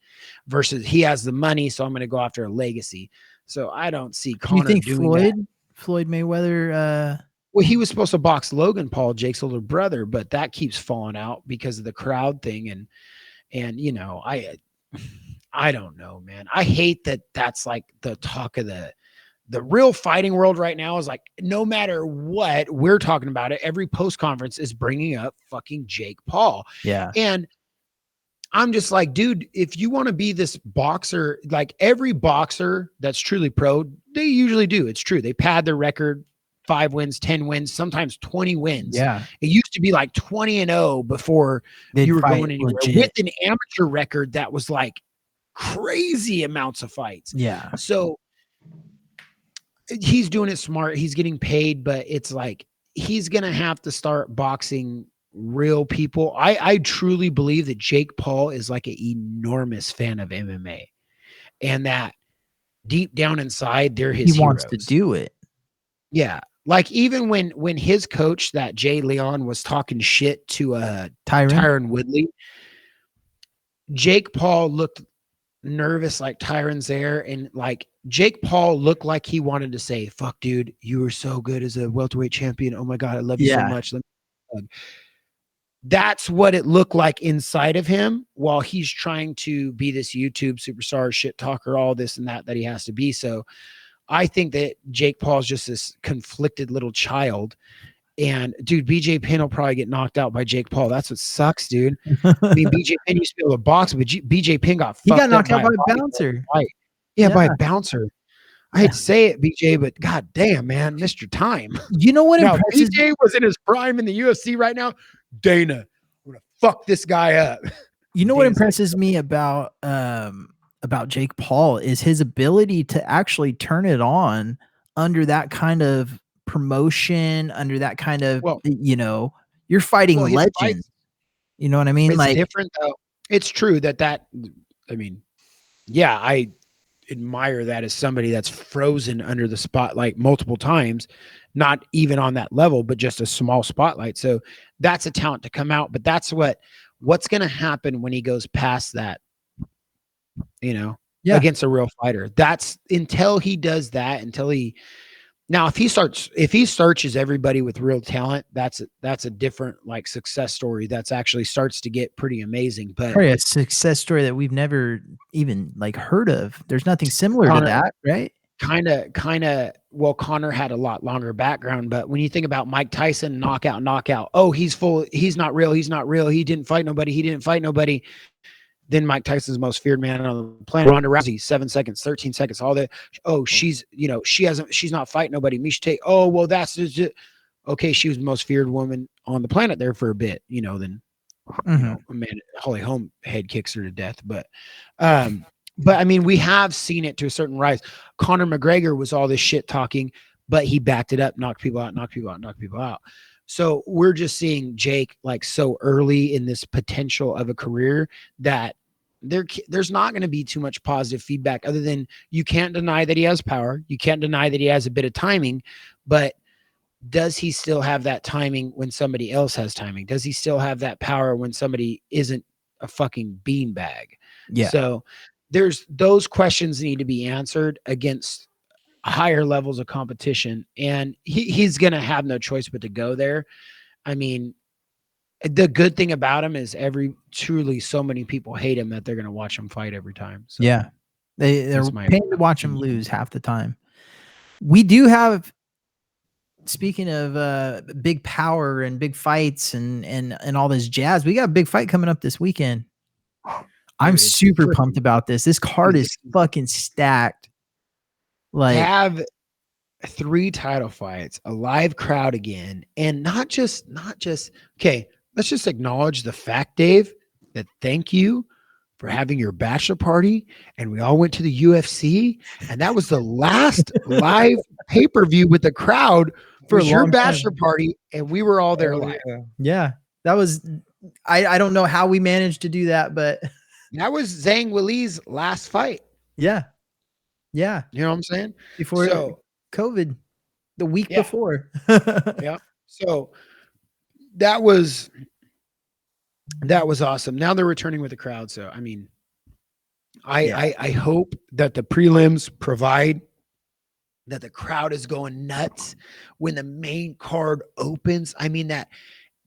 versus he has the money. So I'm going to go after a legacy. So I don't see Do you Connor think doing that. Floyd Mayweather? Well, he was supposed to box Logan Paul, Jake's older brother, but that keeps falling out because of the crowd thing. And you know, I don't know, man. I hate that that's like the talk of the real fighting world right now is like, no matter what we're talking about it, every post conference is bringing up fucking Jake Paul. Yeah. And I'm just like, dude, if you want to be this boxer, like every boxer that's truly pro, they usually do. It's true. They pad their record 5 wins, 10 wins, sometimes 20 wins. Yeah. It used to be like 20-0 before They'd you were fight going anywhere legit. with an amateur record that was like crazy amounts of fights. Yeah. So he's doing it smart. He's getting paid, but it's like he's gonna have to start boxing real people. I truly believe that Jake Paul is like an enormous fan of MMA, and that deep down inside, they're his He wants to heroes. do it. Yeah. Like even when his coach, that Jay Leon, was talking shit to Tyron Woodley, Jake Paul looked nervous like Tyron's there, and like Jake Paul looked like he wanted to say, fuck dude, you were so good as a welterweight champion. Oh my God, I love you so Yeah. much. That's what it looked like inside of him while he's trying to be this YouTube superstar, shit talker, all this and that he has to be. So I think that Jake Paul's just this conflicted little child. And dude, BJ Penn will probably get knocked out by Jake Paul. That's what sucks, dude. I mean, BJ Penn used to be able to box, but BJ Penn got He got fucked knocked up out by a a bouncer. fight. Yeah, by Yeah. a bouncer. I hate to say it, BJ, but god damn, man, missed your time. You know what Now, impresses BJ was in his prime in the UFC right now. Dana, I'm gonna fuck this guy up. You know what Dana's like, impresses me about Jake Paul is his ability to actually turn it on under that kind of promotion, under that kind of Well- you're fighting well, his legends. fights- You know what I mean? It's Like different though. It's true that I mean, yeah, I admire that as somebody that's frozen under the spotlight multiple times, not even on that level, but just a small spotlight. So that's a talent to come out. But that's what's going to happen when he goes past that, Yeah. against a real fighter. That's until he does that, now, if he searches everybody with real talent, that's a different like success story. That's actually starts to get pretty amazing. But probably a success story that we've never even like heard of. There's nothing similar to Connor- that, right? kind of, well, Connor had a lot longer background, but when you think about Mike Tyson, knockout, oh, he's not real, he didn't fight nobody. Then Mike Tyson's most feared man on the planet. Ronda Rousey, 7 seconds, 13 seconds, all that. Oh, she's not fighting nobody. Miesha Tate. Oh, well, that's just okay. She was the most feared woman on the planet there for a bit. Then Amanda Holly Holm head kicks her to death. But I mean, we have seen it to a certain rise. Conor McGregor was all this shit talking, but he backed it up, knocked people out. So we're just seeing Jake like so early in this potential of a career that there's not going to be too much positive feedback other than you can't deny that he has power. You can't deny that he has a bit of timing, but does he still have that timing when somebody else has timing? Does he still have that power when somebody isn't a fucking beanbag? Yeah. So there's those questions need to be answered against higher levels of competition, and he's going to have no choice but to go there. I mean, the good thing about him is truly so many people hate him that they're going to watch him fight every time. So Yeah. They're that's my paying to watch him lose half the time. We do have, speaking of big power and big fights and all this jazz, we got a big fight coming up this weekend. I'm it's super freaking- pumped about this. This card is fucking stacked. Like, have 3 title fights, a live crowd again, and not just okay, let's just acknowledge the fact, Dave, that thank you for having your bachelor party, and we all went to the UFC, and that was the last live pay-per-view with the crowd For a was your long time. bachelor party, and we were all there Oh, live. yeah. yeah, that was, I don't know how we managed to do that, but That was Zhang Weili's last fight. yeah. Yeah. You know what I'm saying? Before So COVID, the week Yeah. before. So that was awesome. Now they're returning with the crowd. So I mean, I hope that the prelims provide that the crowd is going nuts when the main card opens. I mean, that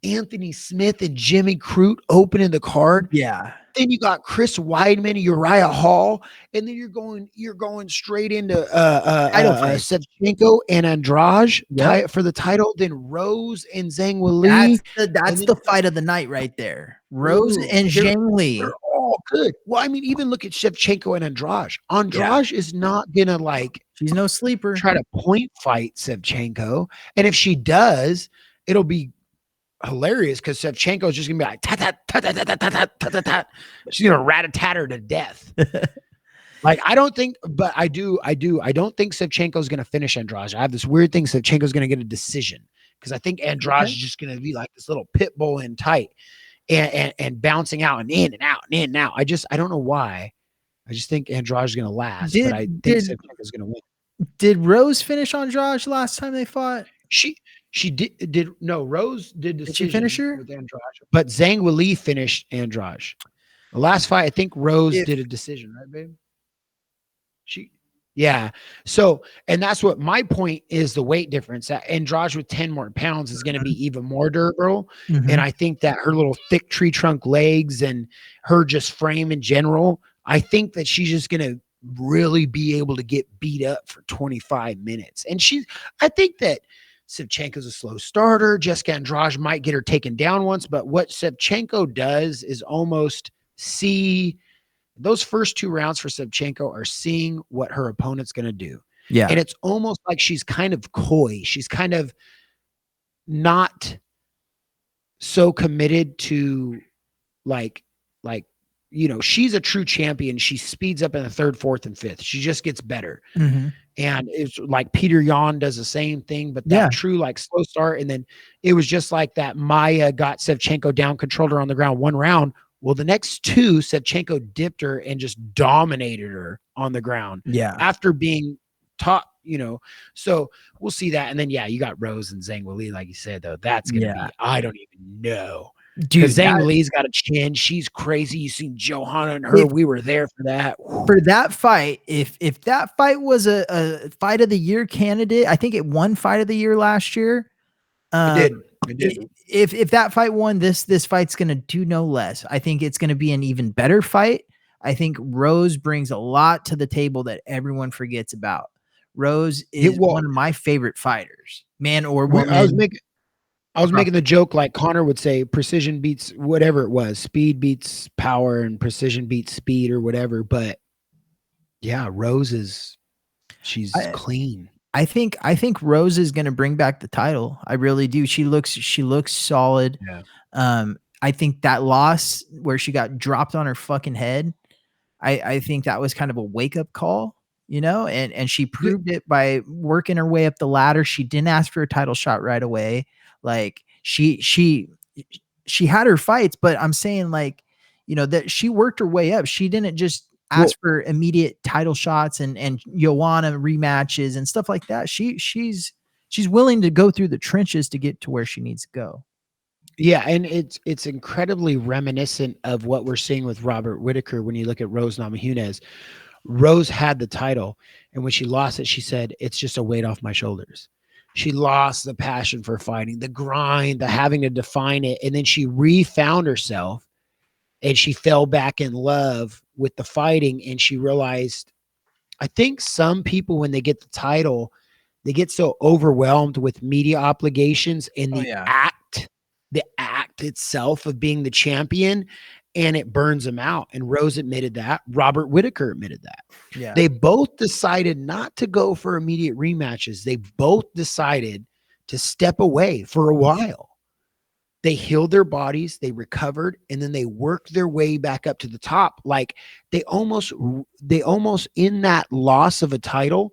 Anthony Smith and Jimmy Crute opening the card. Yeah. Then you got Chris Weidman, Uriah Hall, and then you're going straight into Title fight. Shevchenko and Andrade Yep. for the title. Then Rose and Zhang Weili. That's then- the fight of the night right there. Rose Ooh, and they're- Zhang Li. They're all good. Well, I mean, even look at Shevchenko and Andrade. Andrade is not gonna like She's no sleeper. try to point fight Shevchenko, and if she does, it'll be hilarious because Shevchenko is just gonna be like tat tat tat tat tat tat tat tat tat. She's gonna rat-a-tat her to death. Like I don't think Shevchenko is gonna finish Andrade. I have this weird thing Shevchenko's gonna get a decision because I think Andrade is just gonna be like this little pit bull in tight and bouncing out and in and out and in and out. I don't know why. I just think Andrade is gonna last, but I think Shevchenko's gonna win. Did Rose finish Andrade last time they fought? She did no, Rose did Did she finish her? with Andrade, but Zhang Weili finished Andrade. The last fight, I think Rose did a decision, right, babe? Yeah. So, and that's what my point is, the weight difference. Andrade with 10 more pounds is going to be even more durable. Mhm. And I think that her little thick tree trunk legs and her just frame in general, I think that she's just going to really be able to get beat up for 25 minutes. And I think that Shevchenko's a slow starter. Jessica Andrade might get her taken down once, but what Shevchenko does is almost see those first 2 rounds for Shevchenko are seeing what her opponent's going to do. Yeah. And it's almost like she's kind of coy. She's kind of not so committed to like, she's a true champion. She speeds up in the 3rd, 4th, and 5th. She just gets better. Mhm. And it's like Peter Yan does the same thing, but that true like slow start. And then it was just like that. Maya got Shevchenko down, controlled her on the ground 1 round. Well, the next 2, Shevchenko dipped her and just dominated her on the ground. Yeah. After being taught, so we'll see that. And then, you got Rose and Zhang Weili, like you said, though. That's going to be, I don't even know. Dude, Zhang Weili's got a chin. She's crazy. You seen Johanna and her. We were there for that. For that fight, if that fight was a fight of the year candidate, I think it won fight of the year last year. It did. If that fight won, this fight's going to do no less. I think it's going to be an even better fight. I think Rose brings a lot to the table that everyone forgets about. Rose is one of my favorite fighters, man or woman. I was making the joke like Connor would say, precision beats whatever it was. Speed beats power and precision beats speed or whatever. But yeah, Rose she's clean. I think Rose is going to bring back the title. I really do. She looks solid. Yeah. I think that loss where she got dropped on her fucking head, I think that was kind of a wake up call, and she proved it by working her way up the ladder. She didn't ask for a title shot right away. Like she had her fights, but I'm saying like, that she worked her way up. She didn't just ask for immediate title shots and Joanna rematches and stuff like that. She's willing to go through the trenches to get to where she needs to go. Yeah, and it's incredibly reminiscent of what we're seeing with Robert Whittaker when you look at Rose Namajunas. Rose had the title, and when she lost it, she said, "It's just a weight off my shoulders." She lost the passion for fighting, the grind, the having to define it, and then she refound herself, and she fell back in love with the fighting, and she realized, I think some people, when they get the title, they get so overwhelmed with media obligations and the act itself of being the champion, and it burns them out. And Rose admitted that. Robert Whittaker admitted that. Yeah. They both decided not to go for immediate rematches. They both decided to step away for a while. They healed their bodies, they recovered, and then they worked their way back up to the top. Like they almost in that loss of a title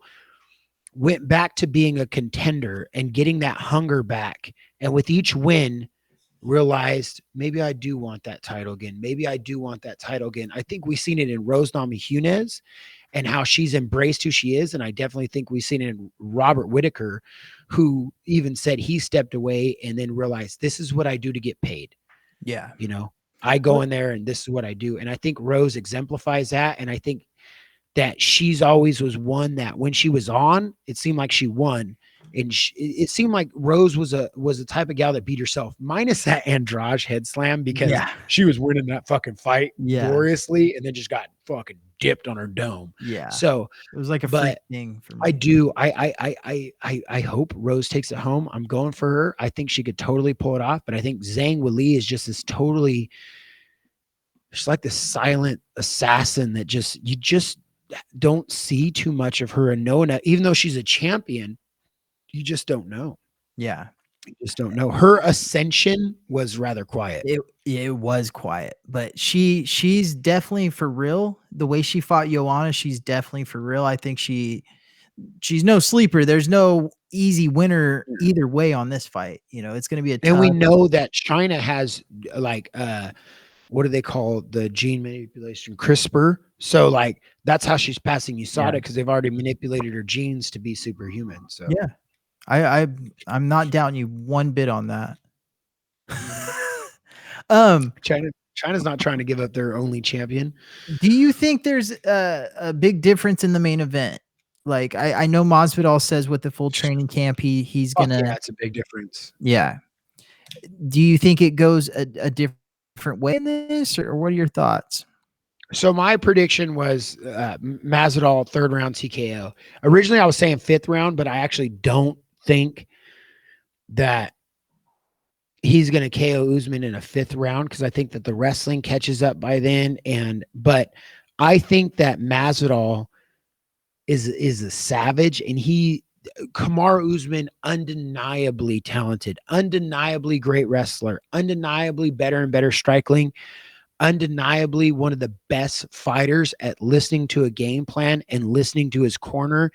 went back to being a contender and getting that hunger back. And with each win, realized maybe I do want that title again. Maybe I do want that title again. I think we've seen it in Rose Namajunas and how she's embraced who she is. And I definitely think we've seen it in Robert Whittaker, who even said he stepped away and then realized this is what I do to get paid. Yeah. I go in there and this is what I do. And I think Rose exemplifies that. And I think that she's always was one that when she was on, it seemed like she won. And it seemed like Rose was a type of gal that beat herself, minus that Andrade head slam, because she was winning that fucking fight gloriously and then just got fucking dipped on her dome. Yeah. So it was like a freak thing for me. I hope Rose takes it home. I'm going for her. I think she could totally pull it off, but I think Zhang Weili is just this totally, she's like this silent assassin that you just don't see too much of her and know enough, even though she's a champion. You just don't know. Yeah. You just don't know. Her ascension was rather quiet. It was quiet, but she's definitely for real. The way she fought Joanna, she's definitely for real. I think she's no sleeper. There's no easy winner either way on this fight. It's going to be a tough. And we know that China has like, what do they call the gene manipulation? CRISPR. So like, that's how she's passing USADA because they've already manipulated her genes to be superhuman. So yeah. I'm not doubting you one bit on that. China's not trying to give up their only champion. Do you think there's a big difference in the main event? Like I know Masvidal says with the full training camp he's gonna. Yeah, it's a big difference. Yeah. Do you think it goes a different way in this, or what are your thoughts? So my prediction was Masvidal 3rd round TKO. Originally, I was saying 5th round, but I actually don't think that he's going to KO Usman in a 5th round because I think that the wrestling catches up by then. But I think that Masvidal is a savage, and Kamaru Usman, undeniably talented, undeniably great wrestler, undeniably better and better striking, undeniably one of the best fighters at listening to a game plan and listening to his corner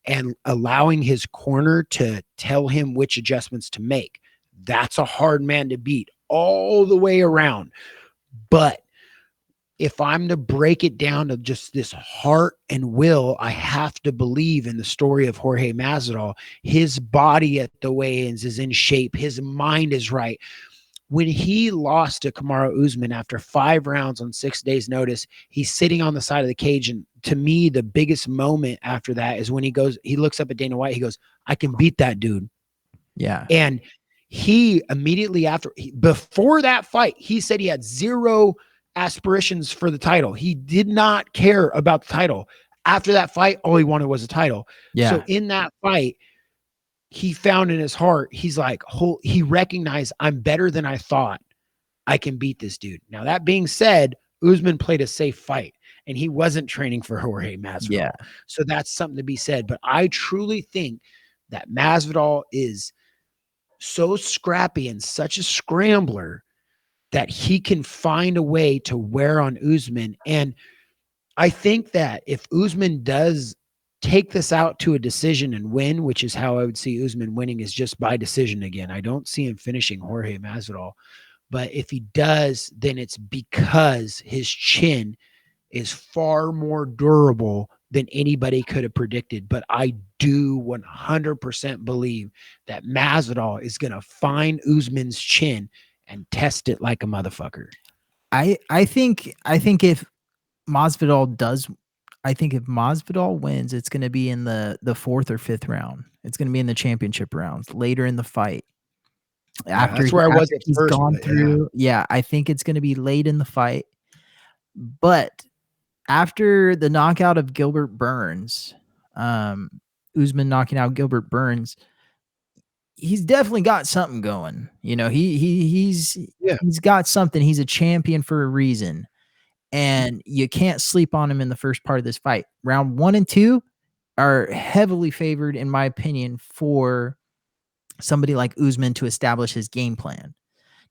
and allowing his corner to tell him which adjustments to make. That's a hard man to beat all the way around. But if I'm to break it down to just this heart and will, I have to believe in the story of Jorge Masvidal. His body at the weigh-ins is in shape. His mind is right. When he lost to Kamaru Usman after 5 rounds on 6 days' notice, he's sitting on the side of the cage. And to me, the biggest moment after that is when he looks up at Dana White. He goes, I can beat that dude. Yeah. And he immediately before that fight, he said he had 0 aspirations for the title. He did not care about the title. After that fight, all he wanted was a title. Yeah. So in that fight, he found in his heart, he's like, he recognized, I'm better than I thought. I can beat this dude. Now, that being said, Usman played a safe fight, and he wasn't training for Jorge Masvidal. Yeah. So that's something to be said. But I truly think that Masvidal is so scrappy and such a scrambler that he can find a way to wear on Usman. And I think that if Usman does take this out to a decision and win, which is how I would see Usman winning, is just by decision again. I don't see him finishing Jorge Masvidal. But if he does, then it's because his chin is far more durable than anybody could have predicted. But I do 100% believe that Masvidal is going to find Usman's chin and test it like a motherfucker. I think if Masvidal wins, it's going to be in the 4th or 5th round. It's going to be in the championship rounds later in the fight. That's where I was at he's first, gone but through. Yeah, I think it's going to be late in the fight. But after the knockout of Gilbert Burns, Usman knocking out Gilbert Burns, he's definitely got something going. You know, he's got something. He's a champion for a reason. And you can't sleep on him in the first part of this fight. Round 1 and 2 are heavily favored, in my opinion, for somebody like Usman to establish his game plan.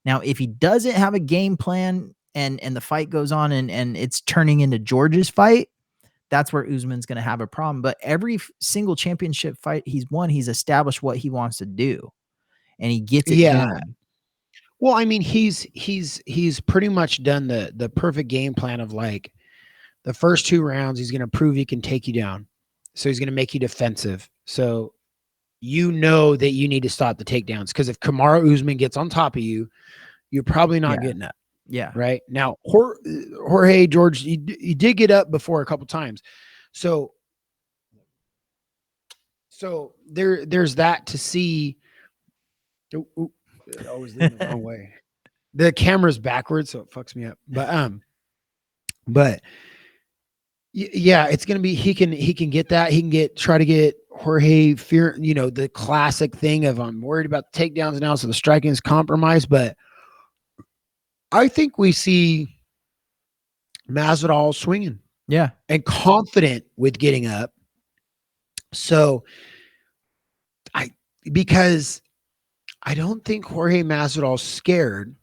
Now, if he doesn't have a game plan and the fight goes on and it's turning into George's fight, that's where Usman's going to have a problem. But every single championship fight he's won, he's established what he wants to do, and he gets it done. Well, I mean, he's pretty much done the perfect game plan of like the first 2 rounds, he's going to prove he can take you down. So he's going to make you defensive. So you know that you need to stop the takedowns, because if Kamaru Usman gets on top of you, you're probably not getting up. Yeah. Right now, Jorge George, he did get up before a couple times. So there's that to see. I was leaning the wrong way. The camera's backwards, so it fucks me up. But yeah, it's gonna be he can get that. He can try to get Jorge fear, the classic thing of I'm worried about the takedowns now, so the striking is compromised. But I think we see Masvidal swinging, and confident with getting up. So because I don't think Jorge Masvidal's scared.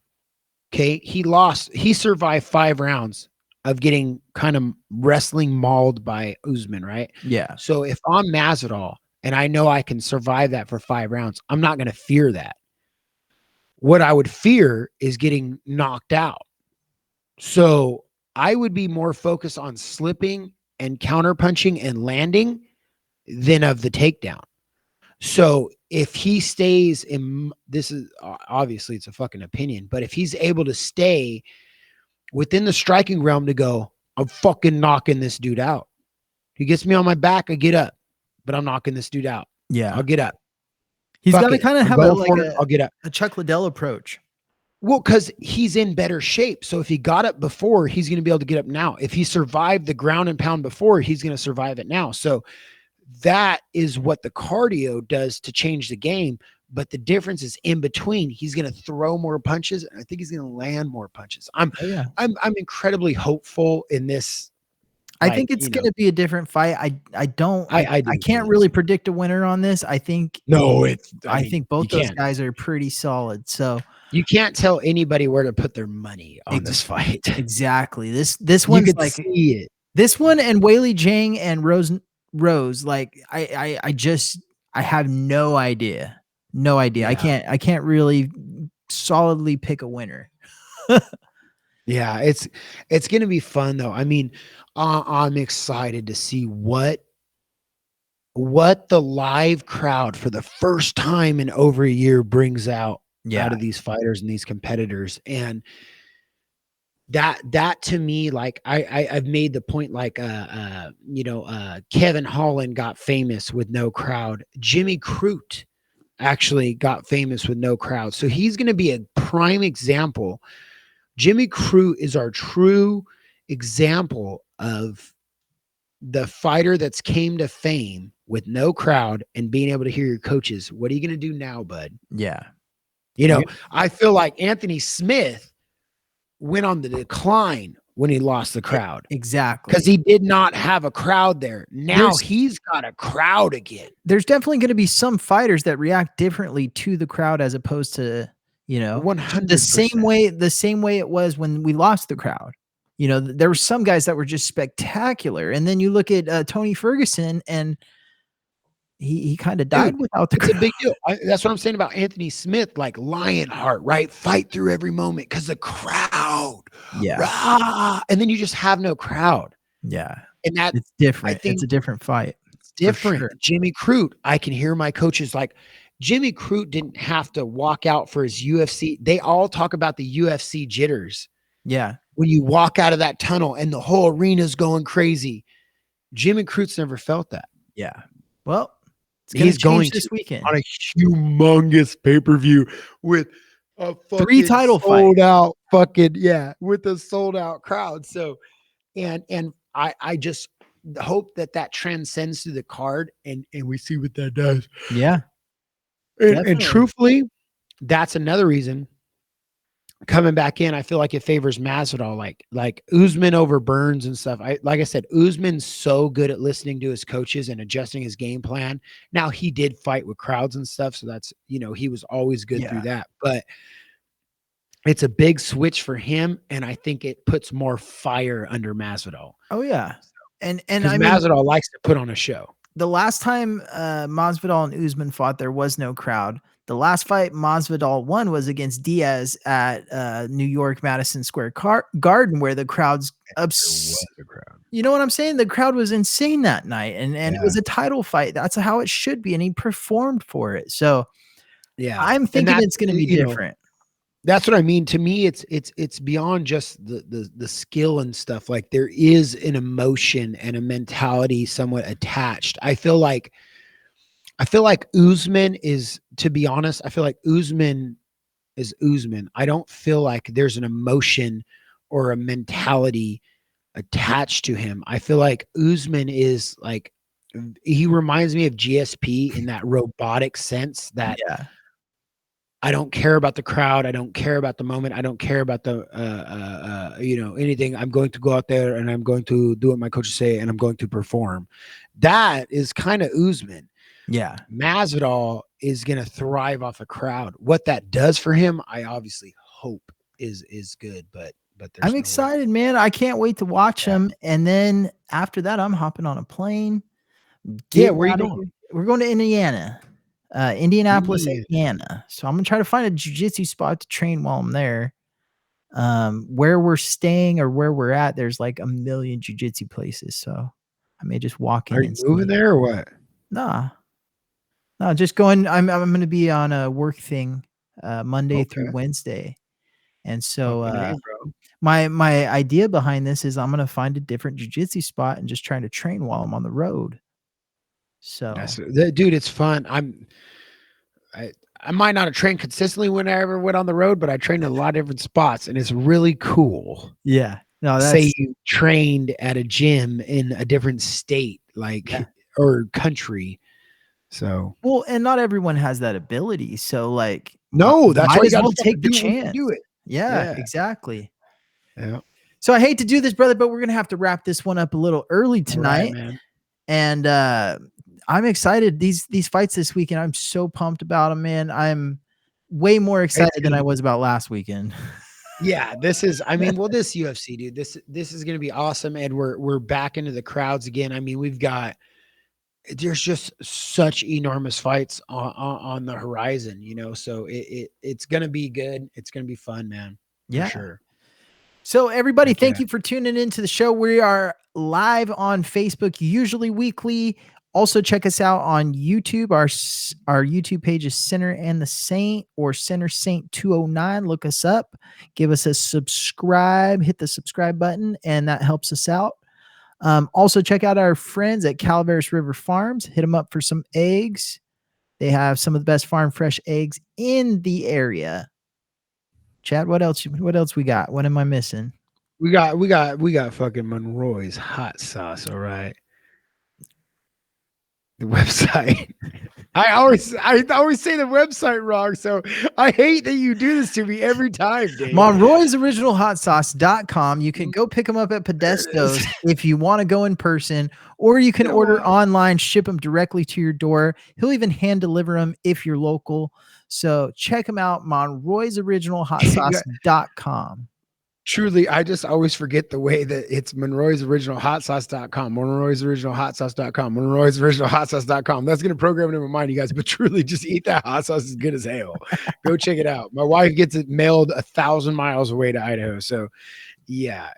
Okay. He survived 5 rounds of getting kind of wrestling mauled by Usman, right? Yeah. So if I'm Masvidal and I know I can survive that for 5 rounds, I'm not going to fear that. What I would fear is getting knocked out. So I would be more focused on slipping and counterpunching and landing than of the takedown. So if he stays in, this is obviously it's a fucking opinion, but if he's able to stay within the striking realm to go, I'm fucking knocking this dude out. He gets me on my back, I get up, but I'm knocking this dude out. Yeah. I'll get up. He's got to kind of have I'll get up. a Chuck Liddell approach. Well, because he's in better shape. So if he got up before, he's going to be able to get up now. If he survived the ground and pound before, he's going to survive it now. So that is what the cardio does to change the game. But the difference is in between. He's going to throw more punches, and I think he's going to land more punches. I'm incredibly hopeful in this. I think it's going to be a different fight. I can't really predict a winner on this. I think I think both those guys are pretty solid. So you can't tell anybody where to put their money on this fight. Exactly. This one's like see it. This one and Weili Zhang and Rose. Like I have no idea. No idea. Yeah. I can't really solidly pick a winner. Yeah, it's going to be fun though. I mean, I'm excited to see what the live crowd for the first time in over a year brings out of these fighters and these competitors. And that to me, like I've made the point, like Kevin Holland got famous with no crowd. Jimmy Crute actually got famous with no crowd. So he's going to be a prime example. Jimmy Crute is our true example of the fighter that's came to fame with no crowd and being able to hear your coaches. What are you going to do now, bud? Yeah. I feel like Anthony Smith went on the decline when he lost the crowd. Exactly. Because he did not have a crowd there. Now he's got a crowd again. There's definitely going to be some fighters that react differently to the crowd as opposed to, 100%. the same way it was when we lost the crowd. There were some guys that were just spectacular. And then you look at Tony Ferguson, and he kind of died without the crowd. It's a big deal. That's what I'm saying about Anthony Smith, like Lionheart, right? Fight through every moment because the crowd. Yeah. Rah, and then you just have no crowd. Yeah. And it's different. It's a different fight. It's different. Sure. Jimmy Crute, I can hear my coaches like, Jimmy Crute didn't have to walk out for his UFC. They all talk about the UFC jitters. Yeah. When you walk out of that tunnel and the whole arena's going crazy. Jimmy Crute's never felt that. Yeah. Well, he's going this weekend on a humongous pay-per-view with a 3 title sold out with a sold out crowd. So, and I just hope that transcends to the card and we see what that does. Yeah. And truthfully, that's another reason coming back in. I feel like it favors Masvidal, like Usman over Burns and stuff. Like I said, Usman's so good at listening to his coaches and adjusting his game plan. Now he did fight with crowds and stuff, so that's he was always good through that. But it's a big switch for him, and I think it puts more fire under Masvidal. Oh yeah, and Masvidal likes to put on a show. The last time Masvidal and Usman fought, there was no crowd. The last fight Masvidal won was against Diaz at New York Madison Square Garden, where the crowd's You know what I'm saying? The crowd was insane that night, and it was a title fight. That's how it should be, and he performed for it. So, I'm thinking it's going to be different. That's what I mean. To me, it's beyond just the skill and stuff. Like there is an emotion and a mentality somewhat attached. I feel like Usman is, to be honest, I feel like Usman is Usman. I don't feel like there's an emotion or a mentality attached to him. I feel like Usman is like, he reminds me of GSP in that robotic sense that I don't care about the crowd. I don't care about the moment. I don't care about the, anything. I'm going to go out there and I'm going to do what my coaches say and I'm going to perform. That is kind of Usman. Yeah. Masvidal is going to thrive off a crowd. What that does for him, I obviously hope is good, but I'm excited, man. I can't wait to watch him. And then after that, I'm hopping on a plane. Where are you going? We're going to Indiana. Indianapolis, Indiana. So I'm gonna try to find a jiu-jitsu spot to train while I'm there. Where we're staying or where we're at, there's like a million jiu-jitsu places. So I may just walk in. Are you moving there or what? No, just going. I'm gonna be on a work thing Monday through Wednesday, and so my idea behind this is I'm gonna find a different jiu-jitsu spot and just trying to train while I'm on the road. So dude, it's fun. I might not have trained consistently when I ever went on the road, but I trained in a lot of different spots, and it's really cool. Yeah. No, that's Say you trained at a gym in a different state, like or country. So well, and not everyone has that ability. So like, no, that's might why you as got well to take the do it when you chance. do it. Yeah, Yeah. exactly. Yeah. So I hate to do this, brother, but we're gonna have to wrap this one up a little early tonight. Right, man. And I'm excited. These fights this weekend, I'm so pumped about them, man. I'm way more excited than I was about last weekend. Yeah, this is. I mean, well, this UFC, dude. This is going to be awesome, and we're back into the crowds again. I mean, there's just such enormous fights on the horizon, you know. So it's going to be good. It's going to be fun, man. Yeah, for sure. So everybody, Heck thank yeah. you for tuning into the show. We are live on Facebook, usually weekly. Also check us out on YouTube. Our YouTube page is Sinner and the Saint or Sinner Saint 209. Look us up, give us a subscribe, hit the subscribe button, and that helps us out. Also check out our friends at Calaveras River Farms. Hit them up for some eggs. They have some of the best farm fresh eggs in the area. Chad, what else we got? What am I missing? We got fucking Monroy's hot sauce. All right. The website. I always say the website wrong, so I hate that you do this to me every time, Dave. Monroy's Original Hot Sauce.com. You can go pick them up at Podestos if you want to go in person, or you can order online, ship them directly to your door. He'll even hand deliver them if you're local. So check them out, Monroy's Original Hot Sauce.com. Truly, I just always forget the way that it's Monroy's Original Hot Sauce.com, Monroy's Original Hot Sauce.com, Monroy's Original Hot Sauce.com. That's going to program it in my mind, you guys, but truly just eat that hot sauce. Is good as hell. Go check it out. My wife gets it mailed 1,000 miles away to Idaho. So yeah.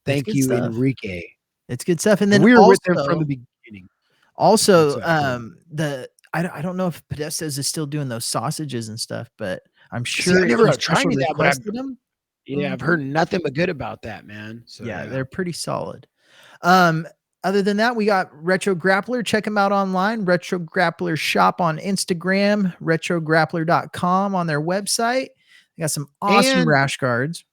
Thank you, stuff. Enrique. It's good stuff. And then we were also, with them from the beginning. Also, I don't know if Podestos is still doing those sausages and stuff, but I'm sure I never tried that, but them. Yeah, I've heard nothing but good about that, man. So yeah, they're pretty solid. Other than that, we got Retro Grappler. Check them out online. Retro Grappler shop on Instagram, retrograppler.com on their website. They got some awesome rash guards.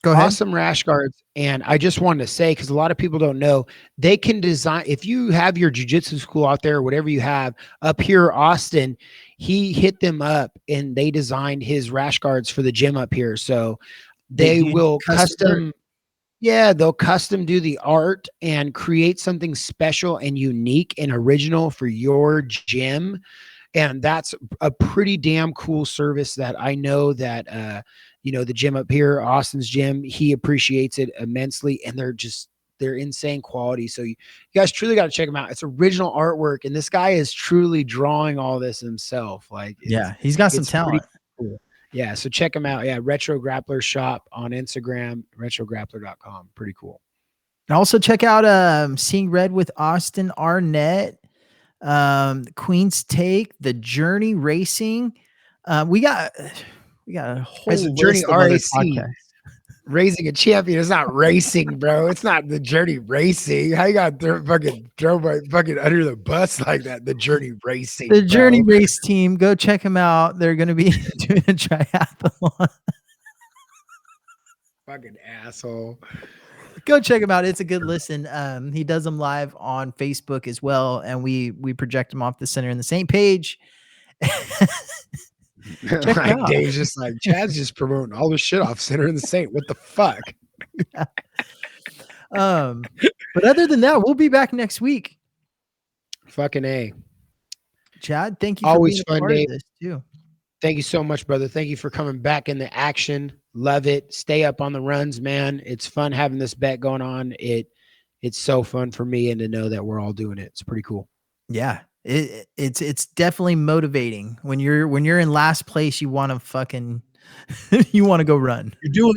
Go ahead. Awesome rash guards. And I just wanted to say, because a lot of people don't know, they can design, if you have your jiu-jitsu school out there, whatever you have up here, Austin, he hit them up and they designed his rash guards for the gym up here. So they will they'll custom do the art and create something special and unique and original for your gym. And that's a pretty damn cool service that I know that, the gym up here, Austin's gym, he appreciates it immensely. And they're insane quality. So you guys truly got to check them out. It's original artwork. And this guy is truly drawing all this himself. He's got some talent. Cool. Yeah, so check them out. Yeah, Retro Grappler shop on Instagram, retrograppler.com. Pretty cool. And also check out Seeing Red with Austin Arnett, Queen's Take, The Journey Racing. We got a whole list Journey of other RAC. podcasts. Raising a champion is not racing, bro. It's not The Journey Racing. How you got to throw my fucking under the bus like that? The Journey Racing. The Journey Race team. Go check them out. They're going to be doing a triathlon. Fucking asshole. Go check him out. It's a good listen. He does them live on Facebook as well, and we project them off the Center and the Saint page. Like Dave's just like, Chad's just promoting all the shit off Center and the Saint. What the fuck? Yeah. But other than that, we'll be back next week. Fucking A. Chad, thank you Always for being fun, a part Dave. of this too. Thank you so much, brother. Thank you for coming back in the action. Love it. Stay up on the runs, man. It's fun having this bet going on. It's so fun for me and to know that we're all doing it. It's pretty cool. Yeah. It's definitely motivating when you're in last place. You want to fucking you want to go run. You're doing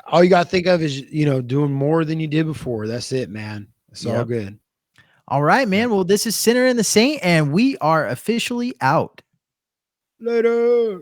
all you got to think of is doing more than you did before. That's it, man. It's all good. All right, man. Well, this is Sinner and the Saint, and we are officially out. Later.